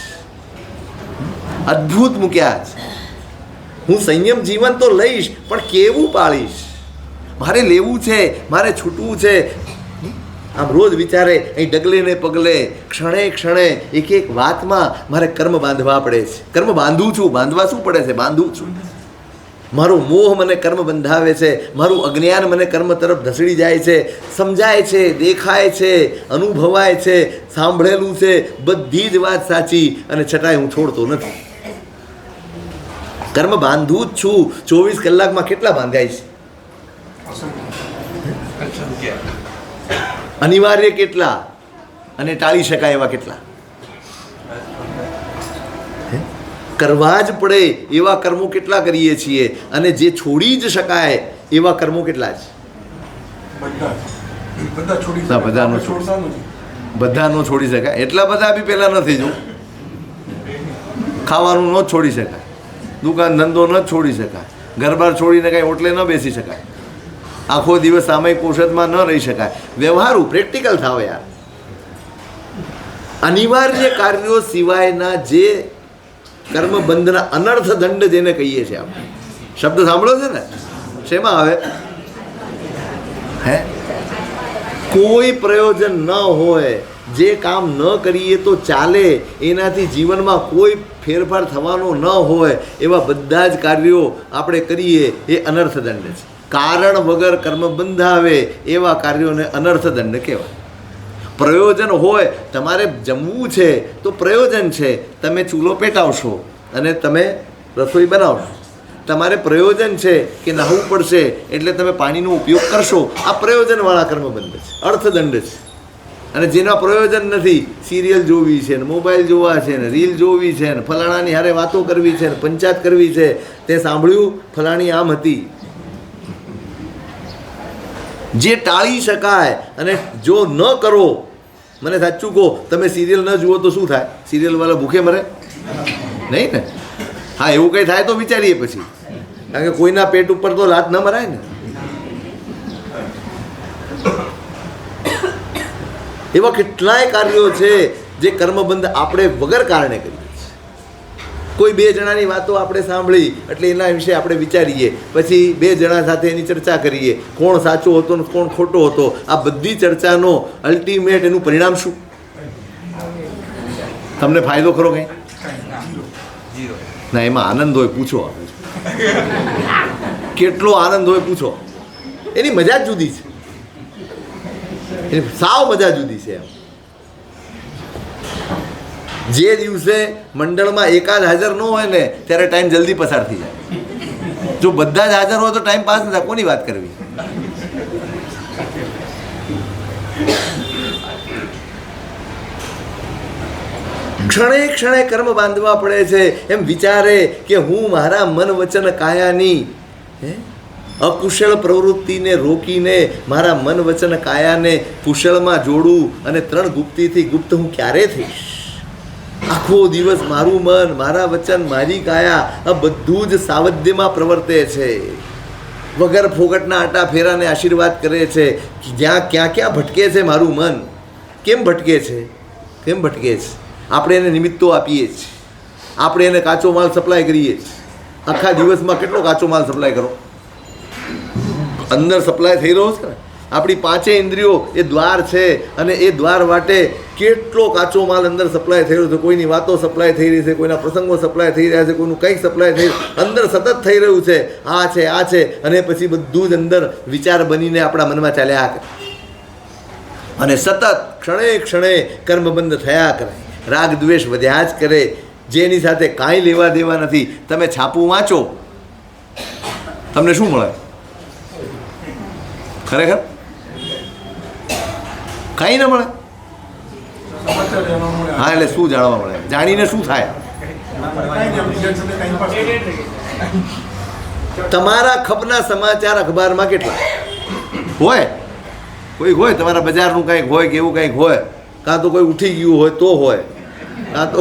અદ્ભુત મૂક્યા છે. હું સંયમ જીવન તો લઈશ, પણ કેવું પાળીશ? મારે લેવું છે, મારે છૂટવું છે. આમ રોજ વિચારે, અહીં ડગલે ને પગલે, ક્ષણે ક્ષણે, એક એક વાતમાં મારે કર્મ બાંધવા પડે છે. કર્મ બાંધું છું. બાંધવા શું પડે છે? બાંધું છું. મારો મોહ મને કર્મ બંધાવે છે, મારું અજ્ઞાન મને કર્મ તરફ ધસડી જાય છે. સમજાય છે, દેખાય છે, અનુભવાય છે, સાંભળેલું છે, બધી જ વાત સાચી, અને છતાંય હું છોડતો નથી. કર્મ બાંધું જ છું. 24 કલાકમાં કેટલા બાંધાય છે? અનિવાર્ય કેટલા અને ટાળી શકાય એવા કેટલા? કરવા જ પડે એવા કર્મો કેટલા કરીએ છીએ, અને જે છોડી જ શકાય એવા કર્મો કેટલા છે? બધા છોડી ના, બધા નો છોડતા નથી. બધા નો છોડી શકાય. એટલા બધા બી પહેલા નથી. જો ખાવાનું ન છોડી શકાય, દુકાન ધંધો ન છોડી શકાય, ઘર-બાર છોડીને કાંઈ ઓટલે ન બેસી શકાય, આખો દિવસ સામયિક પોષદમાં ન રહી શકાય. વ્યવહારુ પ્રેક્ટિકલ થાવ યાર. અનિવાર્ય કાર્યો સિવાયના જે કર્મબંધના અનર્થ દંડ જેને કહીએ છીએ આપણે, શબ્દ સાંભળો છે ને? શેમાં આવે? હે, કોઈ પ્રયોજન ન હોય, જે કામ ન કરીએ તો ચાલે, એનાથી જીવનમાં કોઈ ફેરફાર થવાનો ન હોય એવા બધા જ કાર્યો આપણે કરીએ એ અનર્થ દંડ છે. કારણ વગર કર્મ બંધાવે એવા કાર્યોને અનર્થ દંડ કહેવાય. પ્રયોજન હોય, તમારે જમવું છે તો પ્રયોજન છે, તમે ચૂલો પેટાવશો અને તમે રસોઈ બનાવશો. તમારે પ્રયોજન છે કે નહાવું પડશે એટલે તમે પાણીનો ઉપયોગ કરશો. આ પ્રયોજનવાળા કર્મબંધ છે, અર્થદંડ છે. અને જેના પ્રયોજન નથી, સિરિયલ જોવી છે ને, મોબાઈલ જોવા છે ને, રીલ જોવી છે ને, ફલાણાની હારે વાતો કરવી છે ને, પંચાયત કરવી છે, તે સાંભળ્યું ફલાણી આમ હતી. જે ટાળી શકાય અને જો ન કરો, મને સાચું કહો, તમે સિરિયલ ન જુઓ તો શું થાય? સિરિયલવાળા ભૂખે મરે નહીં ને? હા, એવું કંઈ થાય તો વિચારીએ પછી, કારણ કે કોઈના પેટ ઉપર તો લાત ન મરાય ને. એવા કેટલાય કાર્યો છે જે કર્મબંધ આપણે વગર કારણે કરીએ છીએ. કોઈ બે જણાની વાતો આપણે સાંભળી એટલે એના વિશે આપણે વિચારીએ, પછી બે જણા સાથે એની ચર્ચા કરીએ, કોણ સાચો હતો ને કોણ ખોટો હતો. આ બધી ચર્ચાનો અલ્ટિમેટ એનું પરિણામ શું? તમને ફાયદો ખરો કંઈ? ના, એમાં આનંદ હોય પૂછો. કેટલો આનંદ હોય પૂછો. એની મજા જ જુદી છે, એની સાવ મજા જુદી છે. જે દિવસે મંડળમાં એકાદ હાજર ન હોય ને ત્યારે ટાઈમ જલ્દી પસાર થઈ જાય. જો બધા જ હાજર હોય તો ટાઈમ પાસ ન થાય. કોની વાત કરવી? ક્ષણે ક્ષણે કર્મ બાંધવા પડે છે. એમ વિચારે કે હું મારા મન વચન કાયાની અકુશળ પ્રવૃત્તિને રોકીને મારા મન વચન કાયાને કુશળમાં જોડું, અને 3 ગુપ્તીથી ગુપ્ત હું ક્યારે થઈશ? આખો દિવસ મારું મન, મારા વચન, મારી કાયા આ બધું જ સાવધ્યમાં પ્રવર્તે છે. વગર ફોગટના આટા ફેરાને આશીર્વાદ કરે છે. જ્યાં ક્યાં ભટકે છે મારું મન? કેમ ભટકે છે? કેમ ભટકે છે? આપણે એને નિમિત્તો આપીએ છીએ, આપણે એને કાચો માલ સપ્લાય કરીએ છીએ. આખા દિવસમાં કેટલો કાચો માલ સપ્લાય કરો? અંદર સપ્લાય થઈ રહ્યો છે ને? આપણી 5 ઇન્દ્રિયો એ દ્વાર છે, અને એ દ્વાર વાટે કેટલો કાચો માલ અંદર સપ્લાય થઈ રહ્યો છે. કોઈની વાતો સપ્લાય થઈ રહી છે, કોઈના પ્રસંગો સપ્લાય થઈ રહ્યા છે, કોઈનું કંઈક સપ્લાય થઈ અંદર સતત થઈ રહ્યું છે. આ છે, આ છે, અને પછી બધું જ અંદર વિચાર બનીને આપણા મનમાં ચાલ્યા કરે, અને સતત ક્ષણે ક્ષણે કર્મબંધ થયા કરે. રાગ દ્વેષ વધ્યા જ કરે, જેની સાથે કાંઈ લેવા દેવા નથી. તમે છાપું વાંચો, તમને શું મળે? ખરેખર કાંઈ ન મળે. હા, એટલે શું જાણવા મળે? જાણીને શું થાય? તમારા ખપના સમાચાર અખબારમાં કેટલા હોય? કોઈ હોય તમારા બજારનું કંઈક હોય કે એવું કંઈક હોય, કાં તો કોઈ ઉઠી ગયું હોય તો હોય, કાં તો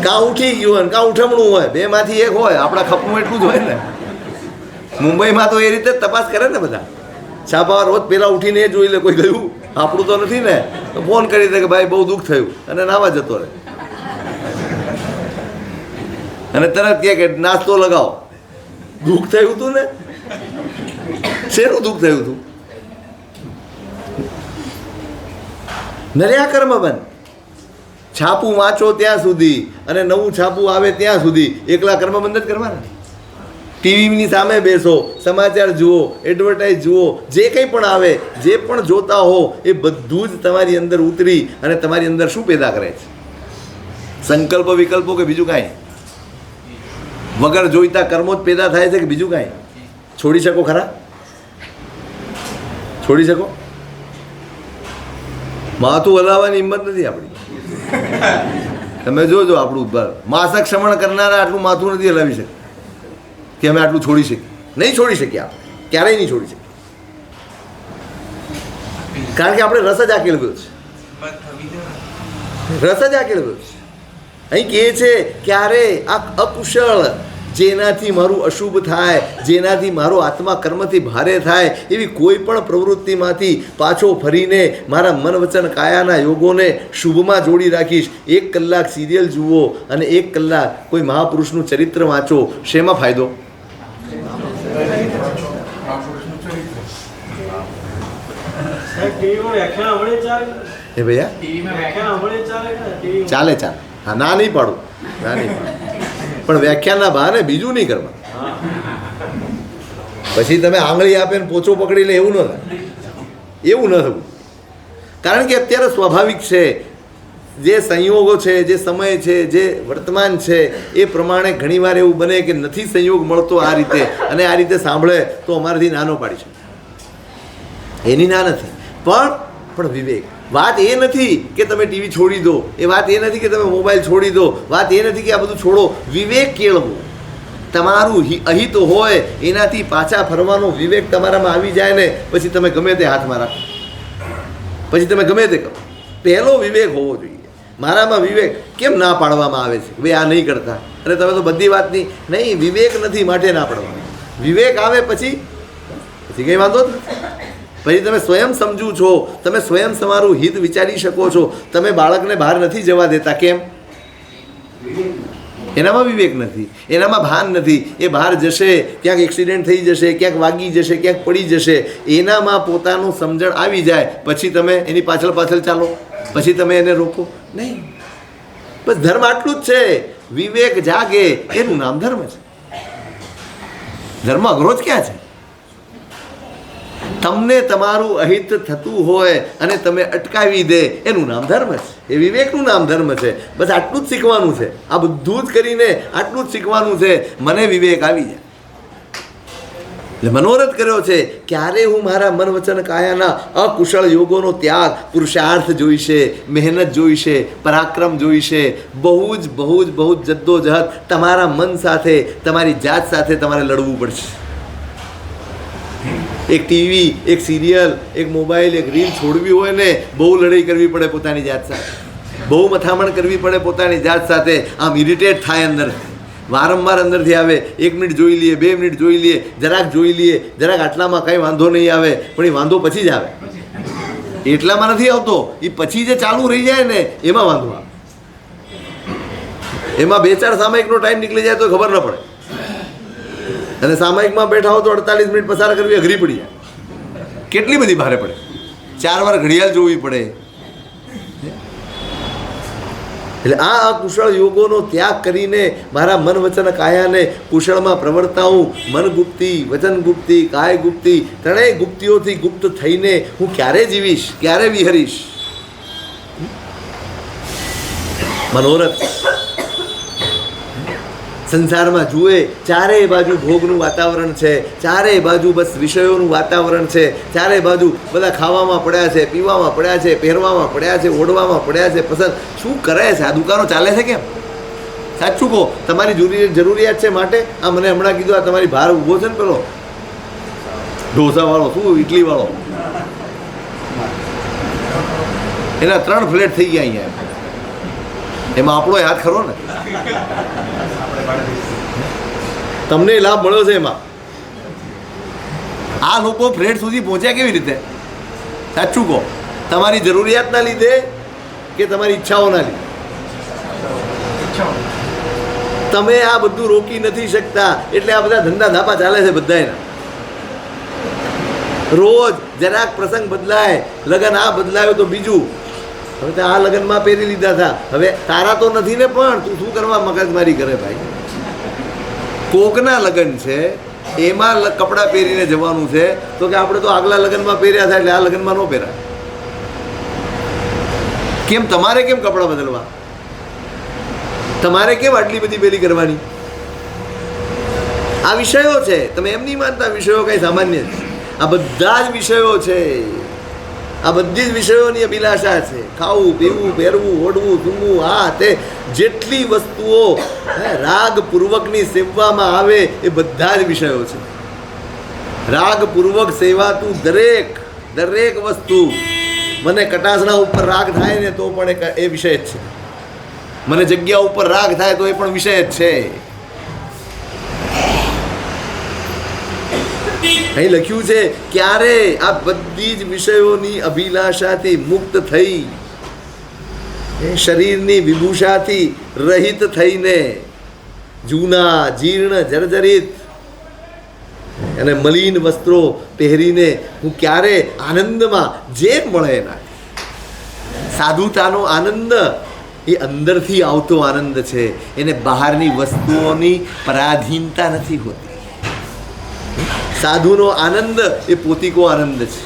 કાં ઉઠી ગયું હોય કાં ઉઠમણું હોય, બેમાંથી એક હોય. આપણા ખપનું એટલું જ હોય ને. મુંબઈમાં તો એ રીતે જ તપાસ કરે ને બધા. છાપા રોજ પહેલાં ઉઠીને એ જોઈ લે કોઈ ગયું, આપણું તો નથી ને, તો ફોન કરી દે કે ભાઈ બહુ દુઃખ થયું, અને નાવા જતો રહે. અને તરત કહે કે નાસ્તો લગાવો. દુઃખ થયું હતું ને? શેનું દુઃખ થયું હતું? નર્યા કર્મ બંધ. છાપું વાંચો ત્યાં સુધી અને નવું છાપું આવે ત્યાં સુધી એકલા કર્મબંધ જ કરવાના. ટીવીની સામે બેસો, સમાચાર જુઓ, એડવર્ટાઇઝ જુઓ, જે કંઈ પણ આવે, જે પણ જોતા હો એ બધું જ તમારી અંદર ઉતરી અને તમારી અંદર શું પેદા કરે છે? સંકલ્પ વિકલ્પો કે બીજું કાંઈ? વગર જોઈતા કર્મો જ પેદા થાય છે કે બીજું કાંઈ? છોડી શકો ખરા? છોડી શકો? માથું હલાવવાની હિંમત નથી આપણી. તમે જોજો આપણું માસક શ્રવણ કરનારા આટલું માથું નથી હલાવી શકે કે અમે આટલું છોડી શકીએ. નહીં છોડી શકીએ આપણે, ક્યારેય નહીં છોડી શકીએ, કારણ કે આપણે રસ જ આ કેળવ્યો છે. રસ જ આ કેળવ્યો છે. અહીં કહે છે ક્યારે આ અકુશળ, જેનાથી મારું અશુભ થાય, જેનાથી મારો આત્મા કર્મથી ભારે થાય એવી કોઈ પણ પ્રવૃત્તિમાંથી પાછો ફરીને મારા મન વચન કાયાના યોગોને શુભમાં જોડી રાખીશ. 1 કલાક સિરિયલ જુઓ અને 1 કલાક કોઈ મહાપુરુષનું ચરિત્ર વાંચો, શેમાં ફાયદો? એ ભૈયા ચાલે ચાલે, હા, ના નહીં પાડું, ના નહીં પાડું, પણ વ્યાખ્યાનના બહાને બીજું નહીં કરવા. પછી તમે આંગળી આપે ને પોચો પકડી લે એવું ન થાય, એવું ન થવું. કારણ કે અત્યારે સ્વાભાવિક છે, જે સંયોગો છે, જે સમય છે, જે વર્તમાન છે એ પ્રમાણે ઘણીવાર એવું બને કે નથી સંયોગ મળતો આ રીતે, અને આ રીતે સાંભળે તો અમારાથી નાનો પાડી શકે. એની ના નથી, પણ વિવેક. વાત એ નથી કે તમે ટીવી છોડી દો, એ વાત એ નથી કે તમે મોબાઈલ છોડી દો, વાત એ નથી કે આ બધું છોડો. વિવેક કેળવો. તમારું અહિત હોય એનાથી પાછા ફરવાનો વિવેક તમારામાં આવી જાય ને પછી તમે ગમે તે હાથમાં રાખો, પછી તમે ગમે તે કરો. પહેલો વિવેક હોવો જોઈએ. મારામાં વિવેક કેમ ના પાડવામાં આવે છે? ભાઈ આ નહીં કરતા, અને તમે તો બધી વાતની નહીં, વિવેક નથી માટે ના પાડવાનું. વિવેક આવે પછી કંઈ વાંધો જ નથી. પછી તમે સ્વયં સમજુ છો, તમે સ્વયં તમારું હિત વિચારી શકો છો. તમે બાળકને બહાર નથી જવા દેતા, કેમ? એનામાં વિવેક નથી, એનામાં ભાન નથી. એ બહાર જશે, ક્યાંક એક્સિડન્ટ થઈ જશે, ક્યાંક વાગી જશે, ક્યાંક પડી જશે. એનામાં પોતાનું સમજણ આવી જાય પછી તમે એની પાછળ ચાલો, પછી તમે એને રોકો નહીં. બસ ધર્મ આટલું જ છે. વિવેક જાગે એનું નામ ધર્મ છે. ધર્મ અઘરો જ ક્યાં છે? તમને તમારું અહિત થતું હોય અને તમે અટકાવી દે એનું નામ ધર્મ છે. એ વિવેકનું નામ ધર્મ છે. બસ આટલું જ શીખવાનું છે. આ બધું જ કરીને આટલું જ શીખવાનું છે. મને વિવેક આવી જાય એટલે મનોરથ કર્યો છે ક્યારે હું મારા મન વચન કાયાના અકુશળ યોગોનો ત્યાગ, પુરુષાર્થ જોઈશે, મહેનત જોઈશે, પરાક્રમ જોઈશે, બહુ જ જદ્દોજહદ તમારા મન સાથે, તમારી જાત સાથે તમારે લડવું પડશે. એક ટીવી, એક સિરિયલ, એક મોબાઈલ, એક રીલ છોડવી હોય ને બહુ લડાઈ કરવી પડે પોતાની જાત સાથે, બહુ મથામણ કરવી પડે પોતાની જાત સાથે. આમ ઇરિટેટ થાય અંદર, વારંવાર અંદરથી આવે. 1 મિનિટ જોઈ લઈએ, 2 મિનિટ જોઈ લઈએ, જરાક જોઈ લઈએ, જરાક આટલામાં કંઈ વાંધો નહીં આવે, પણ એ વાંધો પછી જ આવે. એટલામાં નથી આવતો, એ પછી જે ચાલુ રહી જાય ને એમાં વાંધો આવે. એમાં 2-4 સામયિકનો ટાઈમ નીકળી જાય તો ખબર ન પડે, અને સામાયિકમાં બેઠા હો તો 48 મિનિટ પસાર કરવી અઘરી પડી જાય. કેટલી બધી ભારે પડે, 4 વાર ઘડિયાળ જોવી પડે. એટલે આ અકુશળ યોગોનો ત્યાગ કરીને મારા મન વચન કાયાને કુશળમાં પ્રવર્તાવું. મન ગુપ્તિ, વચન ગુપ્તિ, કાય ગુપ્તિ, ત્રણેય ગુપ્તિઓથી ગુપ્ત થઈને હું ક્યારે જીવીશ, ક્યારે વિહરીશ? મનોરથ સંસારમાં જુએ ચારેય બાજુ ભોગનું વાતાવરણ છે, ચારેય બાજુ બસ વિષયોનું વાતાવરણ છે, ચારેય બાજુ બધા ખાવામાં પડ્યા છે, પીવામાં પડ્યા છે, પહેરવામાં પડ્યા છે, ઓઢવામાં પડ્યા છે. પસંદ શું કરે છે? આ દુકાનો ચાલે છે કેમ? સાચું કહો, તમારી જરૂરિયાત છે માટે. આ મને હમણાં કીધું, આ તમારી બહાર ઊભો છે ને પેલો ઢોસાવાળો, શું ઇડલીવાળો, એના 3 ફ્લેટ થઈ ગયા અહીંયા. એમાં આપણો હાથ ખરો ને? તમને લાભ મળ્યો છે એમાં. આ લોકો ફ્લેટ સુધી પહોંચ્યા કેવી રીતે? સાચું કહો, તમારી જરૂરિયાતના લીધે કે તમારી ઈચ્છાઓના લીધે? તમે આ બધું રોકી નથી શકતા એટલે આ બધા ધંધા ધાપા ચાલે છે બધાયના. રોજ જરાક પ્રસંગ બદલાય, લગન આ બદલાયો તો બીજું, હવે તે આ લગ્નમાં પહેરી લીધા હતા, હવે તારા તો નથી ને, પણ તું શું કરવા મગજમારી કરે ભાઈ? કોકના લગ્ન છે એમાં કપડાં પહેરીને જવાનું છે, તો કે આપણે તો આગલા લગ્નમાં પહેર્યા હતા એટલે આ લગ્નમાં ન પહેરાય. કેમ તમારે કેમ કપડાં બદલવા? તમારે કેમ આટલી બધી પેલી કરવાની? આ વિષયો છે, તમે એમ નહીં માનતા વિષયો કઈ સામાન્ય છે. આ બધા જ વિષયો છે, આ બધી જ વિષયોની અભિલાષા છે. ખાવું, પીવું, પહેરવું, ઓઢવું, સૂંઘવું, આ તે જેટલી વસ્તુઓ રાગપૂર્વકની સેવવામાં આવે એ બધા જ વિષયો છે. રાગપૂર્વક સેવાતું દરેક વસ્તુ, મને કટાસણા ઉપર રાગ થાય ને તો પણ એ વિષય જ છે. મને જગ્યા ઉપર રાગ થાય તો એ પણ વિષય જ છે. અહીં લખ્યું છે ક્યારે આ બધી જ વિષયોની અભિલાષાથી મુક્ત થઈ, શરીરની વિભૂષાથી રહિત થઈને, જૂના જીર્ણ જર્જરિત અને મલિન વસ્ત્રો પહેરીને હું ક્યારે આનંદમાં જે મળે એના. સાધુતાનો આનંદ એ અંદરથી આવતો આનંદ છે, એને બહારની વસ્તુઓની પરાધીનતા નથી હોતી. સાધુનો આનંદ એ પોતિકો આનંદ છે,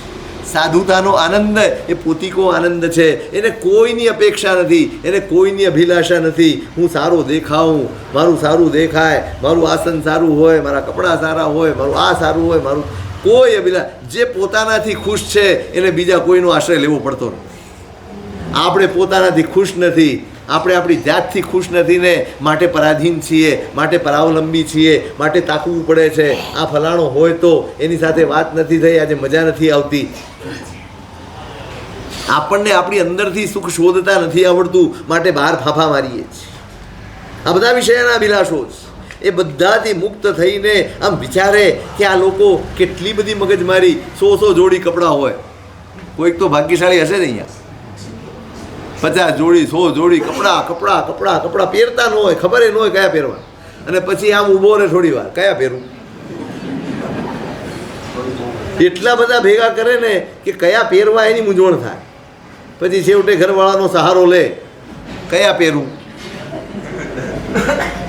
સાધુતાનો આનંદ એ પોતિકો આનંદ છે. એને કોઈની અપેક્ષા નથી, એને કોઈની અભિલાષા નથી. હું સારો દેખાઉં, મારું સારું દેખાય, મારું આસન સારું હોય, મારા કપડાં સારા હોય, મારું આ સારું હોય, મારું કોઈ જે પોતાનાથી ખુશ છે એને બીજા કોઈનો આશ્રય લેવો પડતો નથી. આપણે પોતાનાથી ખુશ નથી, આપણે આપણી જાતથી ખુશ નથી ને માટે પરાધીન છીએ, માટે પરાવલંબી છીએ, માટે તાકવું પડે છે. આ ફલાણો હોય તો એની સાથે વાત નથી થઈ, આજે મજા નથી આવતી. આપણને આપણી અંદરથી સુખ શોધતા નથી આવડતું, માટે બહાર ફાફા મારીએ છીએ. આ બધા વિષયના અભિલાષો છે. એ બધાથી મુક્ત થઈને આમ વિચારે કે આ લોકો કેટલી બધી મગજમારી, 100 જોડી કપડાં હોય, કોઈક તો ભાગ્યશાળી હશે ને અહીંયા, 50 જોડી 100 જોડી કપડાં પહેરતા ન હોય, ખબર ન હોય કયા પહેરવા, અને પછી આમ ઊભો રહે થોડી વાર, કયા પહેરવું? એટલા બધા ભેગા કરે ને કે કયા પહેરવા એની મૂંઝવણ થાય. પછી છેવટે ઘરવાળાનો સહારો લે, કયા પહેરવું?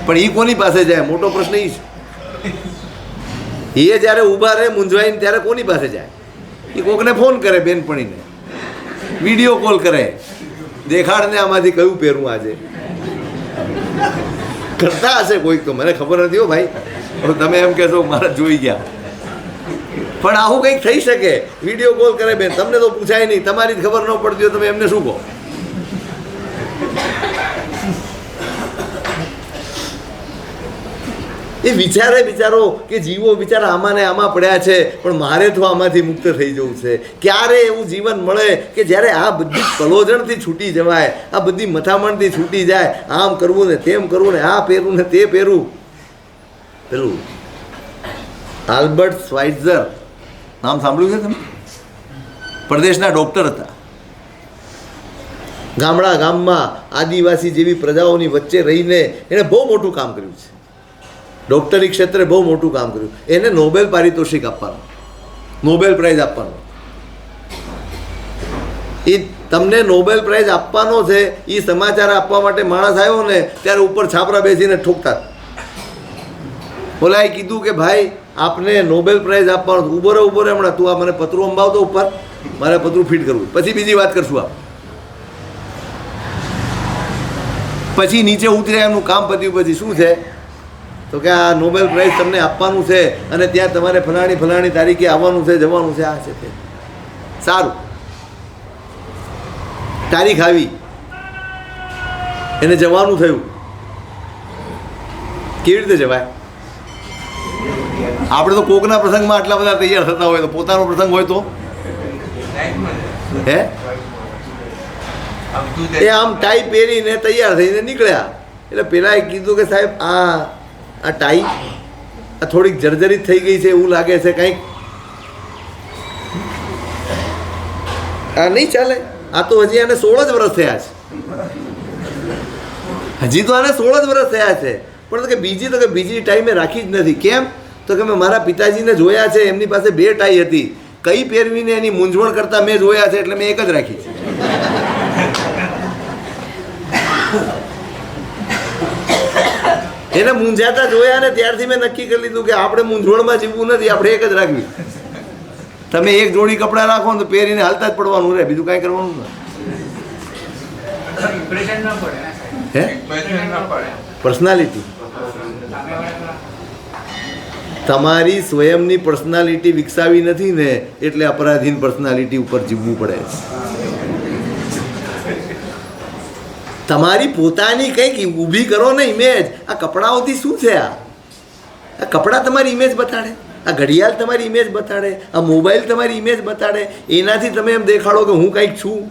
પણ એ કોની પાસે જાય? મોટો પ્રશ્ન એ છે. એ જ્યારે ઊભા રહે મૂંઝવાઈને ત્યારે કોની પાસે જાય? એ કોકને ફોન કરે, બેનપણીને વિડીયો કોલ કરે, દેખાડને આમાંથી કયું પહેરવું આજે. કરતા હશે કોઈક, તો મને ખબર નથી હો ભાઈ, તમે એમ કહેશો મારા જોઈ ગયા. પણ આવું કંઈક થઈ શકે. વિડીયો કોલ કરે બેન, તમને તો પૂછાય નહીં, તમારી જ ખબર ન પડતી હોય, તમે એમને શું કહો? એ વિચારો કે જીવો બિચારા આમાં ને આમાં પડ્યા છે, પણ મારે તો આમાંથી મુક્ત થઈ જવું છે. ક્યારે એવું જીવન મળે કે જ્યારે આ બધી કલોજણથી છૂટી જવાય, આ બધી મથામણથી છૂટી જાય, આમ કરવું ને તેમ કરવું ને આ પહેરવું ને તે પહેરવું. પેલું આલ્બર્ટ સ્વાઇટ્ઝર નામ સાંભળ્યું છે તમે? પ્રદેશના ડૉક્ટર હતા. ગામમાં આદિવાસી જેવી પ્રજાઓની વચ્ચે રહીને એણે બહુ મોટું કામ કર્યું છે. ડૉક્ટરી ક્ષેત્રે બહુ મોટું કામ કર્યું. એને નોબેલ પારિતોષિક આપવાનું, નોબેલ પ્રાઇઝ આપવાનો. એ તમને નોબેલ પ્રાઇઝ આપવાનો છે એ સમાચાર આપવા માટે માણસ આવ્યો ને ત્યારે ઉપર છાપરા બેસીને ઠોકતા. ઓલાએ કીધું કે ભાઈ આપને નોબેલ પ્રાઇઝ આપવાનો, ઊભો રહે હમણાં, તું આ મને પતરું અંબાવતો ઉપર, મારે પતરું ફિટ કરવું, પછી બીજી વાત કરશું આપ. પછી નીચે ઉતર્યા, એમનું કામ પત્યું. પછી શું છે તો કે આ નોબેલ પ્રાઇઝ તમને આપવાનું છે અને ત્યાં તમારે ફલાણી તારીખે આવવાનું છે, જવાનું છે, આ છે તે. સારું, તારીખ આવી, એને જવાનું થયું. કેવી રીતે જવાય? આપણે તો કોકના પ્રસંગમાં આટલા બધા તૈયાર થતા હોય, તો પોતાનો પ્રસંગ હોય તો એ આમ ટાઈ પહેરીને તૈયાર થઈને નીકળ્યા. એટલે પેલાએ કીધું કે સાહેબ આ ટાઈ આ થોડીક જર્જરિત થઈ ગઈ છે એવું લાગે છે, કંઈક આ નહીં ચાલે. આ તો હજી આને 16 જ વર્ષ થયા છે, હજી તો આને 16 જ વર્ષ થયા છે. પણ કે બીજી ટાઈ મેં રાખી જ નથી. કેમ? તો કે મેં મારા પિતાજીને જોયા છે, એમની પાસે 2 ટાઈ હતી, કઈ પહેરવીને એની મૂંઝવણ કરતાં મેં જોયા છે, એટલે મેં એક જ રાખી છે. એને મૂંઝાતા જોયા ને ત્યારથી મેં નક્કી કરી લીધું કે આપણે મૂંઝવણમાં જીવવું નથી, આપણે એક જ રાખવી. તમે એક જોડી કપડાં રાખો ને તો પહેરીને હાલતા જ પડવાનું રહે, બીજું કાંઈ કરવાનું નથી. હે પર્સનાલિટી તમારી સ્વયંની પર્સનાલિટી વિકસાવી નથી ને એટલે અપરાધીન પર્સનાલિટી ઉપર જીવવું પડે. તમારી પોતાની કંઈક ઊભી કરો ને ઇમેજ. આ કપડાઓથી શું છે? આ કપડાં તમારી ઇમેજ બતાડે, આ ઘડિયાળ તમારી ઇમેજ બતાડે, આ મોબાઈલ તમારી ઇમેજ બતાડે. એનાથી તમે એમ દેખાડો કે હું કંઈક છું.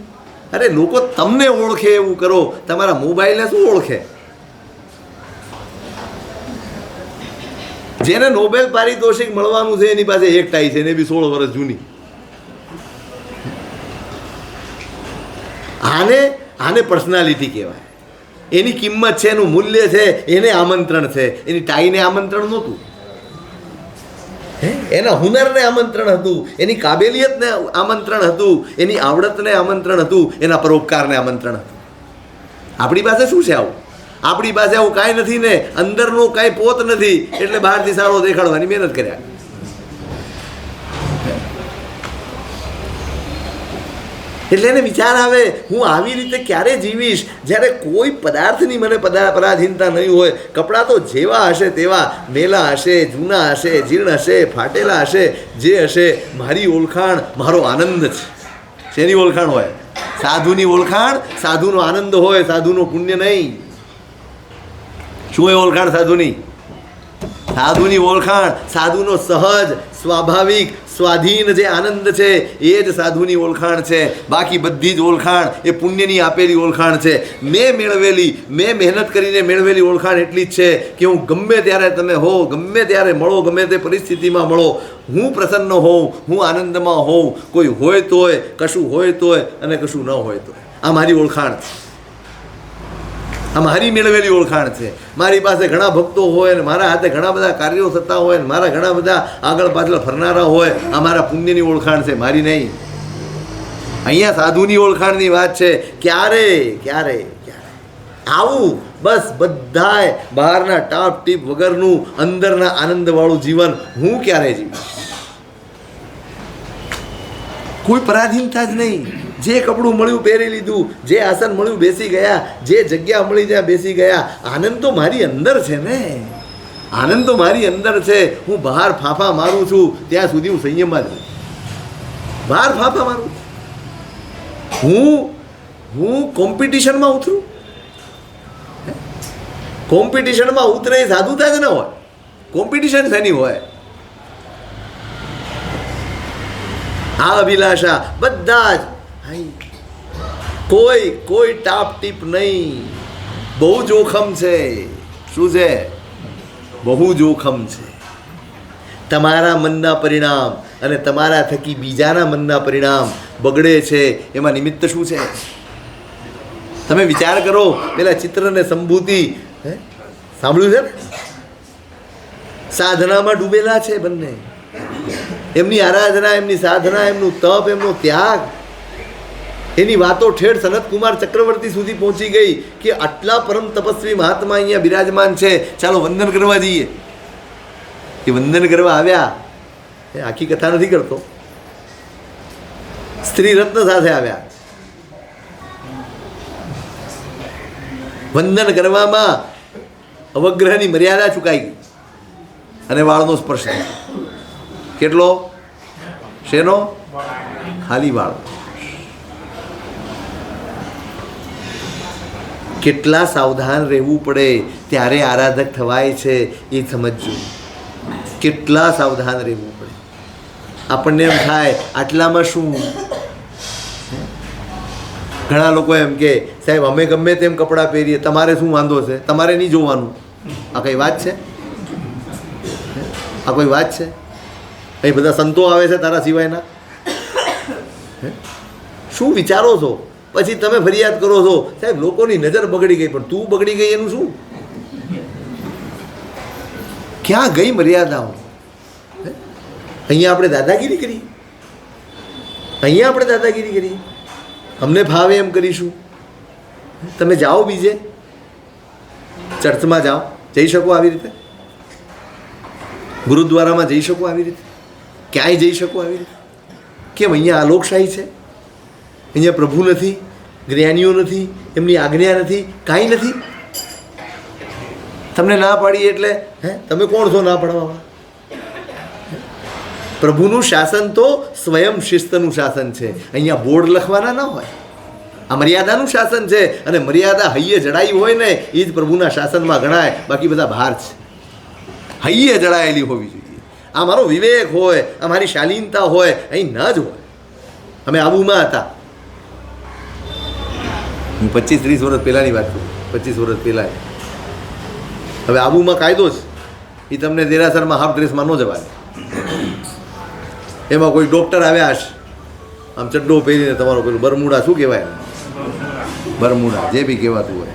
અરે લોકો તમને ઓળખે એવું કરો, તમારા મોબાઈલને શું ઓળખે? જેને નોબેલ પારિતોષિક મળવાનું છે એની પાસે એક ટાઈ છે, એને બી 16 વર્ષ જૂની. આને પર્સનાલિટી કહેવાય. એની કિંમત છે, એનું મૂલ્ય છે, એને આમંત્રણ છે. એની ટાઈને આમંત્રણ નહોતું, એના હુનરને આમંત્રણ હતું, એની કાબેલિયતને આમંત્રણ હતું, એની આવડતને આમંત્રણ હતું, એના પરોપકારને આમંત્રણ હતું. આપણી પાસે શું છે આવું? આપણી પાસે આવું કાંઈ નથી ને, અંદરનું કાંઈ પોત નથી, એટલે બહારથી સારો દેખાડવાની મહેનત કર્યા. એટલે એને વિચાર આવે હું આવી રીતે ક્યારે જીવીશ જ્યારે કોઈ પદાર્થની મને પરાધીનતા નહીં હોય. કપડાં તો જેવા હશે તેવા, મેલા હશે, જૂના હશે, જીર્ણ હશે, ફાટેલા હશે, જે હશે, મારી ઓળખાણ મારો આનંદ છે. શેની ઓળખાણ હોય? સાધુની ઓળખાણ, સાધુનો આનંદ હોય, સાધુનો પુણ્ય નહીં. શું એ ઓળખાણ સાધુની? સાધુની ઓળખાણ સાધુનો સહજ, સ્વાભાવિક, સ્વાધીન જે આનંદ છે એ જ સાધુની ઓળખાણ છે. બાકી બધી જ ઓળખાણ એ પુણ્યની આપેલી ઓળખાણ છે. મેં મહેનત કરીને મેળવેલી ઓળખાણ એટલી જ છે કે હું ગમે ત્યારે તમે હો, ગમે ત્યારે મળો, ગમે તે પરિસ્થિતિમાં મળો, હું પ્રસન્ન હોઉં, હું આનંદમાં હોઉં. કોઈ હોય તોય, કશું હોય તોય અને કશું ન હોય તોય. આ મારી ઓળખાણ છે, આ મારી મેળવેલી ઓળખાણ છે. મારી પાસે ઘણા ભક્તો હોય ને મારા હાથે ઘણા બધા કાર્યો થતા હોય ને મારા ઘણા બધા આગળ પાછળ ફરનારા હોય, આ મારા પુણ્યની ઓળખાણ છે, મારી નહીં. અહીંયા સાધુની ઓળખાણની વાત છે. ક્યારે આવું બસ બધાય બહારના ટાપ ટીપ વગરનું અંદરના આનંદવાળું જીવન હું ક્યારે જીવીશ? કોઈ પરાધીનતા જ નહીં. જે કપડું મળ્યું પહેરી લીધું, જે આસન મળ્યું બેસી ગયા, જે જગ્યા મળી ત્યાં બેસી ગયા. આનંદ તો મારી અંદર છે ને, આનંદ તો મારી અંદર છે. હું બહાર ફાંફા મારું છું ત્યાં સુધી હું સંયમમાં છું. બહાર ફાંફા મારું, હું કોમ્પિટિશનમાં ઉતરું. કોમ્પિટિશનમાં ઉતરે એ સાધુતા જ ન હોય. કોમ્પિટિશન શેની હોય? આ અભિલાષા બધા જ કોઈ ટાપ ટીપ નહીં. બહુ જોખમ છે. શું છે? બહુ જોખમ છે. તમારા મનના પરિણામ અને તમારા થકી બીજાના મનના પરિણામ બગડે છે. એમાં નિમિત્ત શું છે? તમે વિચાર કરો. પેલા ચિત્રને સંભૂતિ સાંભળ્યું છે ને? સાધનામાં ડૂબેલા છે બંને. એમની આરાધના, એમની સાધના, એમનું તપ, એમનો ત્યાગ, એની વાતો ઠેઠ સનતકુમાર ચક્રવર્તી સુધી પહોંચી ગઈ કે આટલા પરમ તપસ્વી મહાત્મા અહીંયા બિરાજમાન છે, ચાલો વંદન કરવા જઈએ. એ વંદન કરવા આવ્યા. એ આખી કથા નથી કરતો. સ્ત્રી રત્ન સાથે આવ્યા. વંદન કરવામાં અવગ્રહની મર્યાદા ચૂકાઈ ગઈ અને વાળનો સ્પર્શ થયો. કેટલો? શેનો? ખાલી વાળ. કેટલા સાવધાન રહેવું પડે ત્યારે આરાધક થવાય છે એ સમજજો. કેટલા સાવધાન રહેવું પડે. આપણને એમ થાય આટલામાં શું? ઘણા લોકો એમ કે સાહેબ અમે ગમે તેમ કપડાં પહેરીએ, તમારે શું વાંધો છે? તમારે નહીં જોવાનું. આ કઈ વાત છે? આ કોઈ વાત છે? અહીં બધા સંતો આવે છે તારા સિવાયના. શું વિચારો છો? પછી તમે ફરિયાદ કરો છો સાહેબ લોકોની નજર બગડી ગઈ, પણ તું બગડી ગઈ એનું શું? ક્યાં ગઈ મર્યાદાઓ? અહીંયા આપણે દાદાગીરી કરી, અહીંયા આપણે દાદાગીરી કરી, અમને ભાવે એમ કરીશું. તમે જાઓ બીજે ચર્ચમાં જાઓ, જઈ શકો આવી રીતે? ગુરુદ્વારામાં જઈ શકો આવી રીતે? ક્યાંય જઈ શકો આવી રીતે? કેમ? અહીંયા લોકશાહી છે, અહીંયા પ્રભુ નથી, જ્ઞાનીઓ નથી, એમની આજ્ઞા નથી, કાંઈ નથી. તમને ના પાડી એટલે તમે કોણ છો ના પાડવામાં? પ્રભુનું શાસન તો સ્વયં શિસ્તનું શાસન છે. અહીંયા બોર્ડ લખવાના ન હોય. આ મર્યાદાનું શાસન છે, અને મર્યાદા હૈયે જડાઈ હોય ને એ જ પ્રભુના શાસનમાં ગણાય. બાકી બધા બહાર છે. હૈયે જડાયેલી હોવી જોઈએ. આ મારો વિવેક હોય, આ મારી શાલીનતા હોય, અહીં ન જ હોય. અમે આબુમાં હતા, હું 25-30 વર્ષ પહેલાંની વાત કરું, 25 વર્ષ પહેલાં. હવે આબુમાં કાયદો છે, એ તમને દેરાસરમાં હાફ ડ્રેસમાં ન જવાય. એમાં કોઈ ડૉક્ટર આવ્યા હશે, આમ ચડ્ડો પહેરીને, તમારો પેલું બરમુડા શું કહેવાય, બરમુડા જે બી કહેવાતું હોય,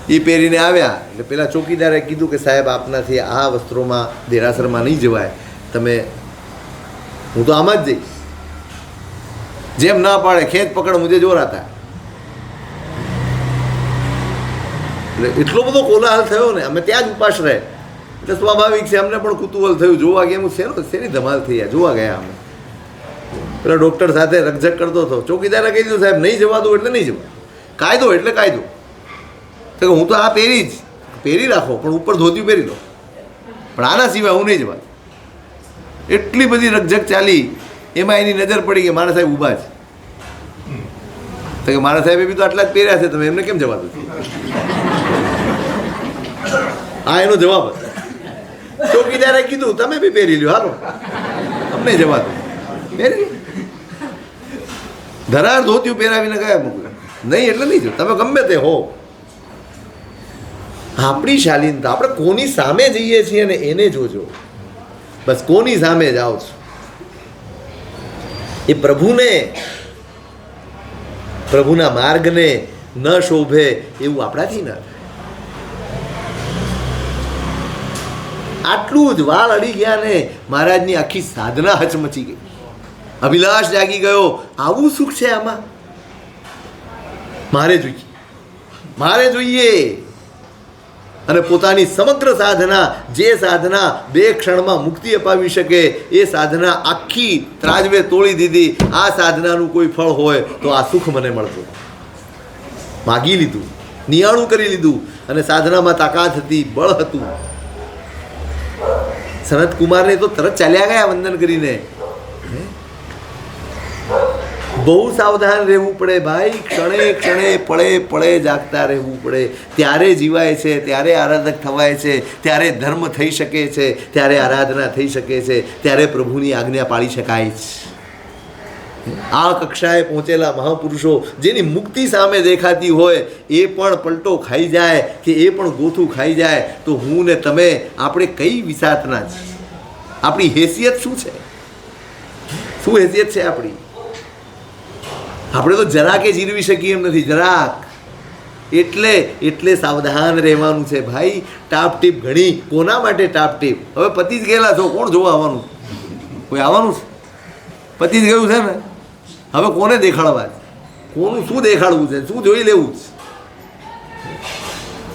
એ પહેરીને આવ્યા. એટલે પેલા ચોકીદારે કીધું કે સાહેબ આપનાથી આ વસ્ત્રોમાં દેરાસરમાં નહીં જવાય, તમે, હું તો આમાં જ જઈશ. જેમ ના પાડે ખેંચ પકડ મુજે જોરાતા. એટલે એટલો બધો કોલાહલ થયો ને, અમે ત્યાં જ ઉપાસ રહે. એટલે સ્વાભાવિક છે, અમને પણ કુતૂહલ થયું જોવા ગયા. શેની ધમાલ થઈ ગયા, જોવા ગયા અમે. પેલા ડૉક્ટર સાથે રકઝક કરતો હતો. ચોકીદારે કહી દીધું સાહેબ નહીં જવા દો એટલે નહીં જવા, કાયદો એટલે કાયદો. તો હું તો આ પહેરી રાખો, પણ ઉપર ધોતિયું પહેરી લો, પણ આના સિવાય હું નહીં જવા. એટલી બધી રકઝક ચાલી. એમાં એની નજર પડી કે મારા સાહેબ ઊભા છે. તો કે મારા સાહેબે બી તો આટલા જ પહેર્યા છે, તમે એમને કેમ જવા દો? હા, એનો જવાબ હતો. ચોકીદારે કીધું તમે બી પહેરી લ્યો, હાલો, અમને જવા દો. પહેરી ધરાર ધોતિયું પહેરાવીને ગયા મૂકવું નહીં એટલે નહીં જો, તમે ગમે તે હો. આપણી શાલીનતા, આપણે કોની સામે જઈએ છીએ ને એને જોજો. બસ કોની સામે જાઓ છો એ પ્રભુને, પ્રભુના માર્ગને ન શોભે એવું આપણાથી ન થાય. આટલું જ વાળ અડી ગયા ને મહારાજની આખી સાધના હચમચી ગઈ. અભિલાષ જાગી ગયો. આવું સુખ છે આમાં? મારે જોઈએ. અને પોતાની સમગ્ર સાધના, જે સાધના 2 ક્ષણમાં મુક્તિ અપાવી શકે, એ સાધના આખી ત્રાજવે તોડી દીધી. આ સાધનાનું કોઈ ફળ હોય તો આ સુખ મને મળતું. માગી લીધું, નિયાણું કરી લીધું, અને સાધનામાં તાકાત હતી, બળ હતું. સનત કુમારને તો તરત ચાલ્યા ગયા વંદન કરીને. બહુ સાવધાન રહેવું પડે ભાઈ. ક્ષણે ક્ષણે પળે જાગતા રહેવું પડે. ત્યારે જીવાય છે, ત્યારે આરાધક થવાય છે, ત્યારે ધર્મ થઈ શકે છે, ત્યારે આરાધના થઈ શકે છે, ત્યારે પ્રભુની આજ્ઞા પાળી શકાય છે. આ કક્ષાએ પહોંચેલા મહાપુરુષો જેની મુક્તિ સામે દેખાતી હોય એ પણ પલટો ખાઈ જાય કે એ પણ ગોથું ખાઈ જાય તો હું ને તમે, આપણે કઈ વિસાતના છે? આપણી હેસિયત શું છે? શું હેસિયત છે આપણી? આપણે તો જરાકે જીરવી શકીએ એમ નથી, જરાક. એટલે સાવધાન રહેવાનું છે ભાઈ. ટાપટીપ ઘણી. કોના માટે ટાપટીપ? હવે પતિ જ ગયેલા છો, કોણ જોવા આવવાનું? કોઈ આવવાનું છે? પતિ જ ગયું છે ને, હવે કોને દેખાડવા? કોનું શું દેખાડવું છે? શું જોઈ લેવું છે?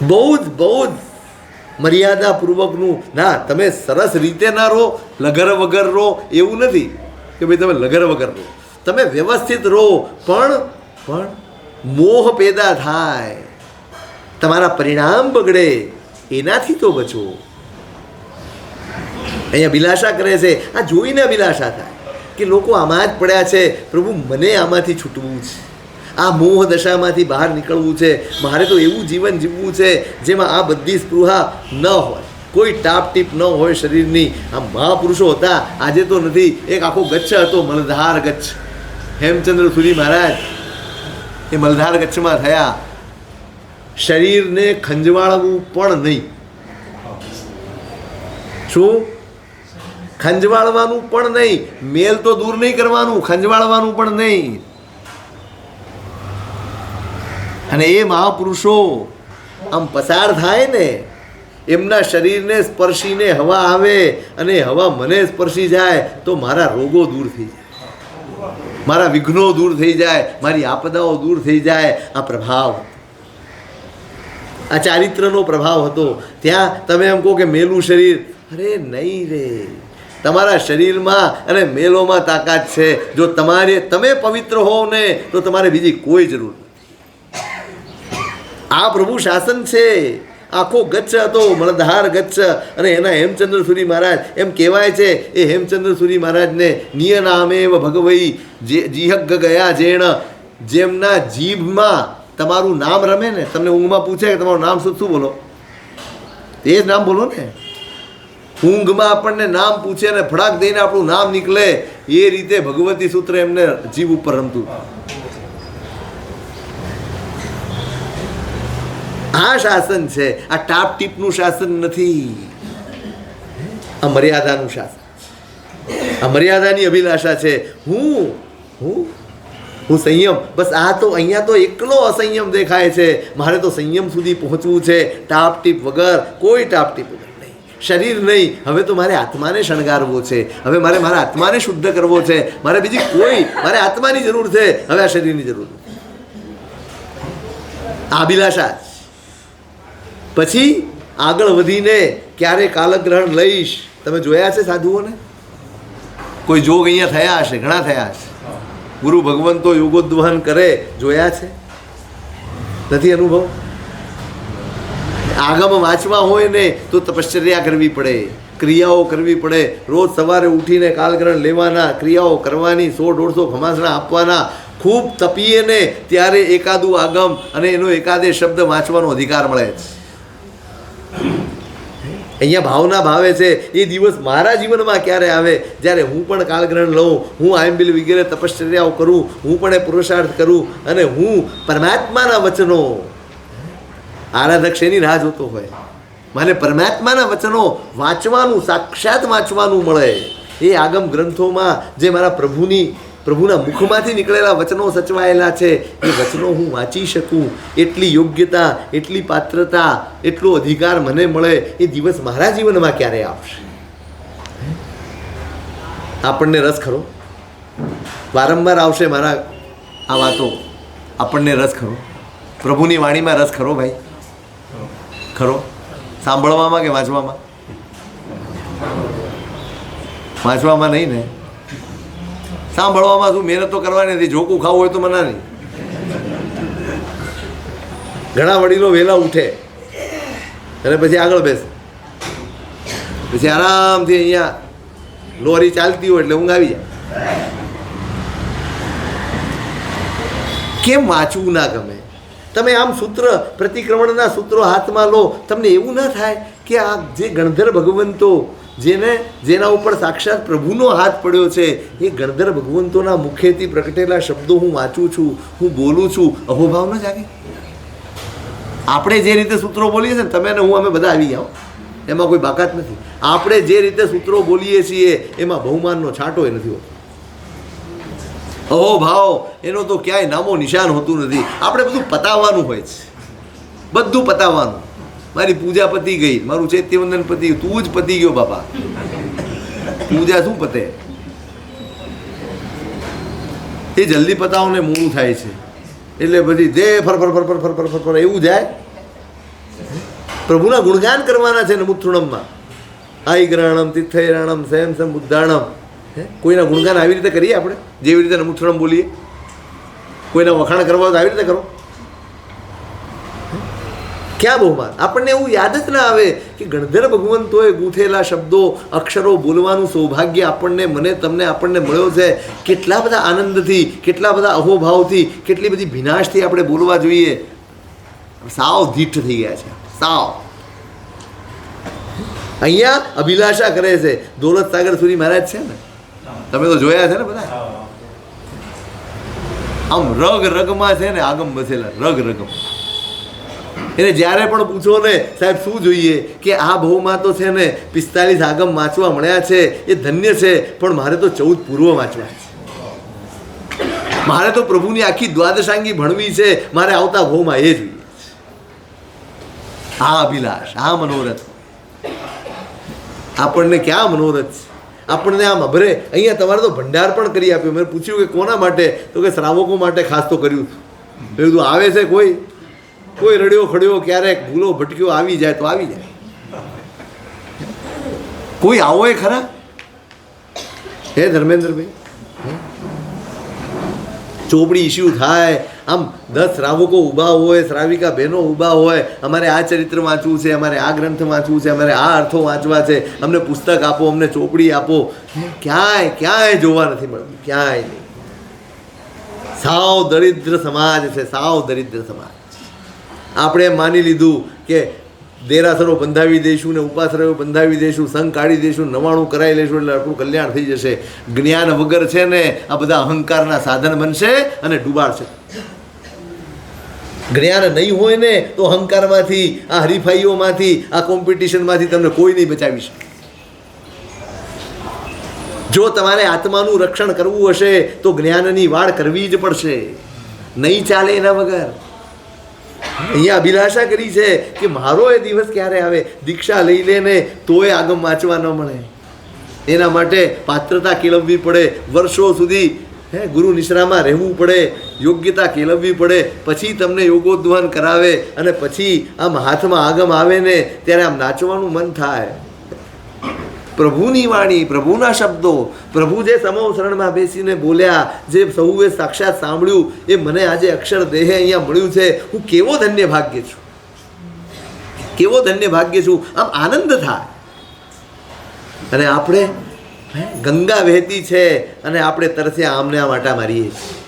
બહુ જ મર્યાદાપૂર્વકનું. ના, તમે સરસ રીતે ના રહો, લગર વગર રહો એવું નથી કે ભાઈ તમે લગર વગર રહો. તમે વ્યવસ્થિત રહો, પણ મોહ પેદા થાય, તમારા પરિણામ બગડે, એનાથી તો બચો. અહીંયા અભિલાષા કરે છે. આ જોઈને અભિલાષા થાય કે લોકો આમાં જ પડ્યા છે. પ્રભુ, મને આમાંથી છૂટવું છે, આ મોહ દશામાંથી બહાર નીકળવું છે. મારે તો એવું જીવન જીવવું છે જેમાં આ બધી સ્પૃહા ન હોય, કોઈ ટાપટીપ ન હોય શરીરની. આ મહાપુરુષો હતા, આજે તો નથી. એક આખો ગચ્છ હતો, મલધાર ગચ્છ. હેમચંદ્ર સુરી મહારાજ એ મલધાર ગચ્છમાં થયા. શરીરને ખંજવાળવું પણ નહીં. શું? ખંજવાળવાનું પણ નહીં. મેલ તો દૂર નહીં કરવાનું, ખંજવાળવાનું પણ નહીં. અને એ મહાપુરુષો આમ પસાર થાય ને, એમના શરીરને સ્પર્શીને હવા આવે અને હવા મને સ્પર્શી જાય તો મારા રોગો દૂર થઈ જાય, મારા વિઘ્નો દૂર થઈ જાય, મારી આપદાઓ દૂર થઈ જાય. આ પ્રભાવ. આ ચારિત્રનો પ્રભાવ હતો. ત્યાં તમે એમ કહો કે મેલું શરીર, અરે નહીં રે, તમારા શરીરમાં અને મેલોમાં તાકાત છે. જો તમે પવિત્ર હોવ ને તો તમારે બીજી કોઈ જરૂર નથી. આ પ્રભુ શાસન છે. આખો ગચ્છ હતો, મળધાર ગચ્છ. અને એના હેમચંદ્ર સુરી મહારાજ એમ કહેવાય છે, એ હેમચંદ્ર સુરી મહારાજને નિયનામેવ ભગવઈ જીહગ ગયા જેણ, જેમના જીભમાં તમારું નામ રમે ને, તમને ઊંઘમાં પૂછે કે તમારું નામ શું બોલો, એ જ નામ બોલો ને. ઊંઘમાં આપણને નામ પૂછે ને ફડાક દઈને આપણું નામ નીકળે, એ રીતે ભગવતી સૂત્ર એમને જીભ ઉપર રમતું. આ શાસન છે. આ ટાપ ટીપનું શાસન નથી, આ મર્યાદાનું શાસન. આ મર્યાદાની અભિલાષા છે. હું સંયમ, બસ. આ તો અહીંયા તો એકલો અસંયમ દેખાય છે. મારે તો સંયમ સુધી પહોંચવું છે, ટાપ ટીપ વગર, કોઈ ટાપ ટીપ વગર નહીં. શરીર નહીં, હવે તો મારે આત્માને શણગારવો છે. હવે મારા આત્માને શુદ્ધ કરવો છે. મારે મારે આત્માની જરૂર છે, હવે આ શરીરની જરૂર નથી. આ અભિલાષા. પછી આગળ વધીને ક્યારે કાલગ્રહણ લઈશ. તમે જોયા છે સાધુઓને? કોઈ જોગ અહીંયા થયા હશે, ઘણા થયા હશે. ગુરુ ભગવંતો યોગોદ્વહન કરે, જોયા છે? નથી અનુભવ? આગમ વાંચવા હોય ને તો તપશ્ચર્યા કરવી પડે, ક્રિયાઓ કરવી પડે. રોજ સવારે ઉઠીને કાલગ્રહણ લેવાના, ક્રિયાઓ કરવાની, 100-150 ખમાસણા આપવાના. ખૂબ તપીએ ને ત્યારે એકાદું આગમ અને એનો એકાદે શબ્દ વાંચવાનો અધિકાર મળે છે. અહીંયા ભાવના ભાવે છે. એ દિવસ મારા જીવનમાં ક્યારે આવે જ્યારે હું પણ કાલગ્રહણ લઉં, હું આયંબિલ વગેરે તપશ્ચર્યાઓ કરું, હું પણ એ પુરુષાર્થ કરું અને હું પરમાત્માના વચનો. આરાધક શેની રાહ જોતો હોય? મને પરમાત્માના વચનો વાંચવાનું, સાક્ષાત વાંચવાનું મળે. એ આગમ ગ્રંથોમાં જે મારા પ્રભુના મુખમાંથી નીકળેલા વચનો સચવાયેલા છે, એ વચનો હું વાંચી શકું, એટલી યોગ્યતા, એટલી પાત્રતા, એટલો અધિકાર મને મળે. એ દિવસ મારા જીવનમાં ક્યારે આવશે? આપણને રસ ખરો? વારંવાર આવશે મારા આ વાતો. આપણને રસ ખરો? પ્રભુની વાણીમાં રસ ખરો ભાઈ? ખરો? સાંભળવામાં કે વાંચવામાં? વાંચવામાં નહીં ને? સાંભળવામાં શું મહેનત તો કરવાની નથી. જોકું ખાવું હોય તો મના નહીં. ઘણા વડીલો વહેલા ઉઠે અને પછી આગળ બેસે, પછી આરામથી અહીંયા લોરી ચાલતી હોય એટલે ઊંઘ આવી જાય. કેમ વાંચવું ના ગમે? તમે આમ સૂત્ર, પ્રતિક્રમણના સૂત્રો હાથમાં લો, તમને એવું ના થાય કે આ જે ગણધર ભગવંતો, જેના ઉપર સાક્ષાત પ્રભુનો હાથ પડ્યો છે, એ ગણધર ભગવંતોના મુખેથી પ્રગટેલા શબ્દો હું વાંચું છું, હું બોલું છું, અહોભાવ ન જાગે? આપણે જે રીતે સૂત્રો બોલીએ છીએ ને, તમે ને હું, અમે બધા આવી જાઓ, એમાં કોઈ બાકાત નથી. આપણે જે રીતે સૂત્રો બોલીએ છીએ એમાં બહુમાનનો છાંટોય નથી હોતો. અહોભાવ એનો તો ક્યાંય નામો નિશાન હોતું નથી. આપણે બધું પતાવવાનું હોય છે, બધું પતાવવાનું. મારી પૂજા પતી ગઈ, મારું ચૈત્યવંદન પતી ગયું, તું જ પતી ગયો બાપા. પૂજા શું પતે? એ જલ્દી પતાવો ને મોડું થાય છે એટલે બધી દે ફર એવું જાય. પ્રભુના ગુણગાન કરવાના છે નમુત્થુણમમાં. આઈ ગ્રહણમ તિથૈરાણમ સેમ સમ બુદ્ધાણમ. કોઈના ગુણગાન આવી રીતે કરીએ આપણે, જેવી રીતે નમુત્થુણમ બોલીએ. કોઈના વખાણ કરવા હોય તો આવી રીતે કરો. ક્યાં બહુમાન? આપણને એવું યાદ જ ના આવે કે ગણધર ભગવંતોએ ગૂંથેલા શબ્દો, અક્ષરો બોલવાનું સૌભાગ્ય આપણને મળ્યો છે. કેટલા બધા આનંદથી, કેટલા બધા અહોભાવથી, કેટલી બધી ભીનાશથી આપણે બોલવા જોઈએ. સાવ ધીઠ થઈ ગયા છે, સાવ. અહીંયા અભિલાષા કરે છે. દોલત સાગર સુરી મહારાજ છે ને, તમે તો જોયા છે ને બધા. આમ રગ રગમાં છે ને આગમ બસેલા, રગ રગમ. એને જ્યારે પણ પૂછો ને, સાહેબ શું જોઈએ, કે આ બહુમાં તો છે ને 45 આગમ વાંચવા મળ્યા છે, એ ધન્ય છે, પણ મારે તો 14 પૂર્વ વાંચવા છે. મારે તો પ્રભુની આખી દ્વાદશાંગી ભણવી છે, મારે આવતા બહુમાં એ જોઈએ. આ અભિલાષ, આ મનોરથ. આપણને ક્યાં મનોરથ છે? આપણને આમ અભરે. અહીંયા તમારે તો ભંડાર પણ કરી આપ્યો. મેં પૂછ્યું કે કોના માટે? તો કે શ્રાવકો માટે ખાસ તો કર્યું. બધું આવે છે કોઈ કોઈ રડ્યો ખડ્યો ક્યારેક ભૂલો ભટક્યો આવી જાય તો આવી જાય. કોઈ આવો એ ખરા હે ધર્મેન્દ્રભાઈ? ચોપડી ઇસ્યુ થાય, આમ 10 શ્રાવકો ઊભા હોય, શ્રાવિકા બહેનો ઊભા હોય, અમારે આ ચરિત્ર વાંચવું છે, અમારે આ ગ્રંથ વાંચવું છે, અમારે આ અર્થો વાંચવા છે, અમને પુસ્તક આપો, અમને ચોપડી આપો. ક્યાંય જોવા નથી મળતું, ક્યાંય નહીં. સાવ દરિદ્ર સમાજ છે, સાવ દરિદ્ર સમાજ. આપણે એમ માની લીધું કે દેરાસરો બંધાવી દઈશું ને ઉપાશ્રયો બંધાવી દઈશું, સંઘ કાઢી દઈશું, નવાણું કરાવી લઈશું એટલે આપણું કલ્યાણ થઈ જશે. જ્ઞાન વગર છે ને આ બધા અહંકારના સાધન બનશે અને ડૂબાડશે. જ્ઞાન નહીં હોય ને તો અહંકારમાંથી, આ હરીફાઈઓમાંથી, આ કોમ્પિટિશનમાંથી તમને કોઈ નહીં બચાવી શકે. જો તમારે આત્માનું રક્ષણ કરવું હશે તો જ્ઞાનની વાડ કરવી જ પડશે, નહીં ચાલે એના વગર. અહીંયા અભિલાષા કરી છે કે મારો એ દિવસ ક્યારે આવે, દીક્ષા લઈ લે ને તોય આગમ વાંચવા ન મળે. એના માટે પાત્રતા કેળવવી પડે, વર્ષો સુધી ગુરુ નિશ્રામાં રહેવું પડે, યોગ્યતા કેળવવી પડે, પછી તમને યોગોદ્વહન કરાવે અને પછી આમ હાથમાં આગમ આવે ને ત્યારે આમ નાચવાનું મન થાય. પ્રભુની વાણી, પ્રભુના શબ્દો, પ્રભુ જે સમોસરણમાં બેસીને બોલ્યા, જે સૌએ સાક્ષાત સાંભળ્યું, એ મને આજે અક્ષર દેહે અહીંયા મળ્યું છે. હું કેવો ધન્ય ભાગ્ય છું, કેવો ધન્ય ભાગ્ય છું. આમ આનંદ થાય. અને આપણે ગંગા વહેતી છે અને આપણે તરસ્યા આમને આમ આટા મારીએ છીએ.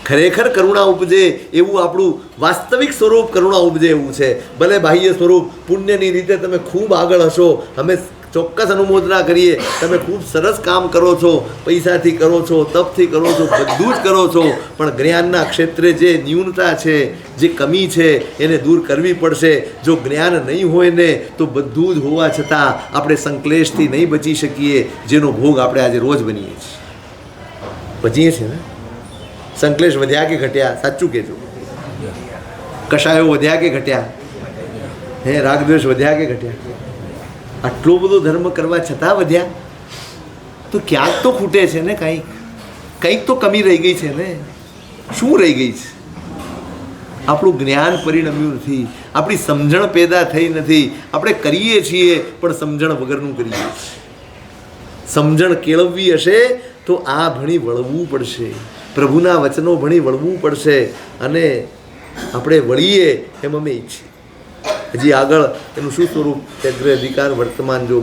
ખરેખર કરુણા ઉપજે એવું આપણું વાસ્તવિક સ્વરૂપ કરુણા ઉપજે એવું છે. ભલે બાહ્ય સ્વરૂપ પુણ્યની રીતે તમે ખૂબ આગળ હશો, અમે ચોક્કસ અનુમોદના કરીએ, તમે ખૂબ સરસ કામ કરો છો, પૈસાથી કરો છો, તપથી કરો છો, બધું જ કરો છો, પણ જ્ઞાનના ક્ષેત્રે જે ન્યૂનતા છે, જે કમી છે એને દૂર કરવી પડશે. જો જ્ઞાન નહીં હોય ને તો બધું જ હોવા છતાં આપણે સંકલેશથી નહીં બચી શકીએ, જેનો ભોગ આપણે આજે રોજ બનીએ છીએ. બચીએ છીએ ને? સંકલેશ વધ્યા કે ઘટ્યા? સાચું કહેજો. કશાયો વધ્યા કે ઘટ્યા? રાગદ્વેષ વધ્યા કે ઘટ્યા? આટલો બધો ધર્મ કરવા છતાં વધ્યા તો ક્યાંક તો ખૂટે છે ને, કંઈક તો કમી રહી ગઈ છે ને. શું રહી ગઈ છે? આપણું જ્ઞાન પરિણમ્યું નથી, આપણી સમજણ પેદા થઈ નથી. આપણે કરીએ છીએ પણ સમજણ વગરનું કરીએ છીએ. સમજણ કેળવવી હશે તો આ ભણી વળવું પડશે, પ્રભુના વચનો ભણી વળવું પડશે. અને આપણે વળીએ એમ અમે ઈચ્છીએ. હજી આગળ એનું શું સ્વરૂપ? અગ્ર અધિકાર વર્તમાન જો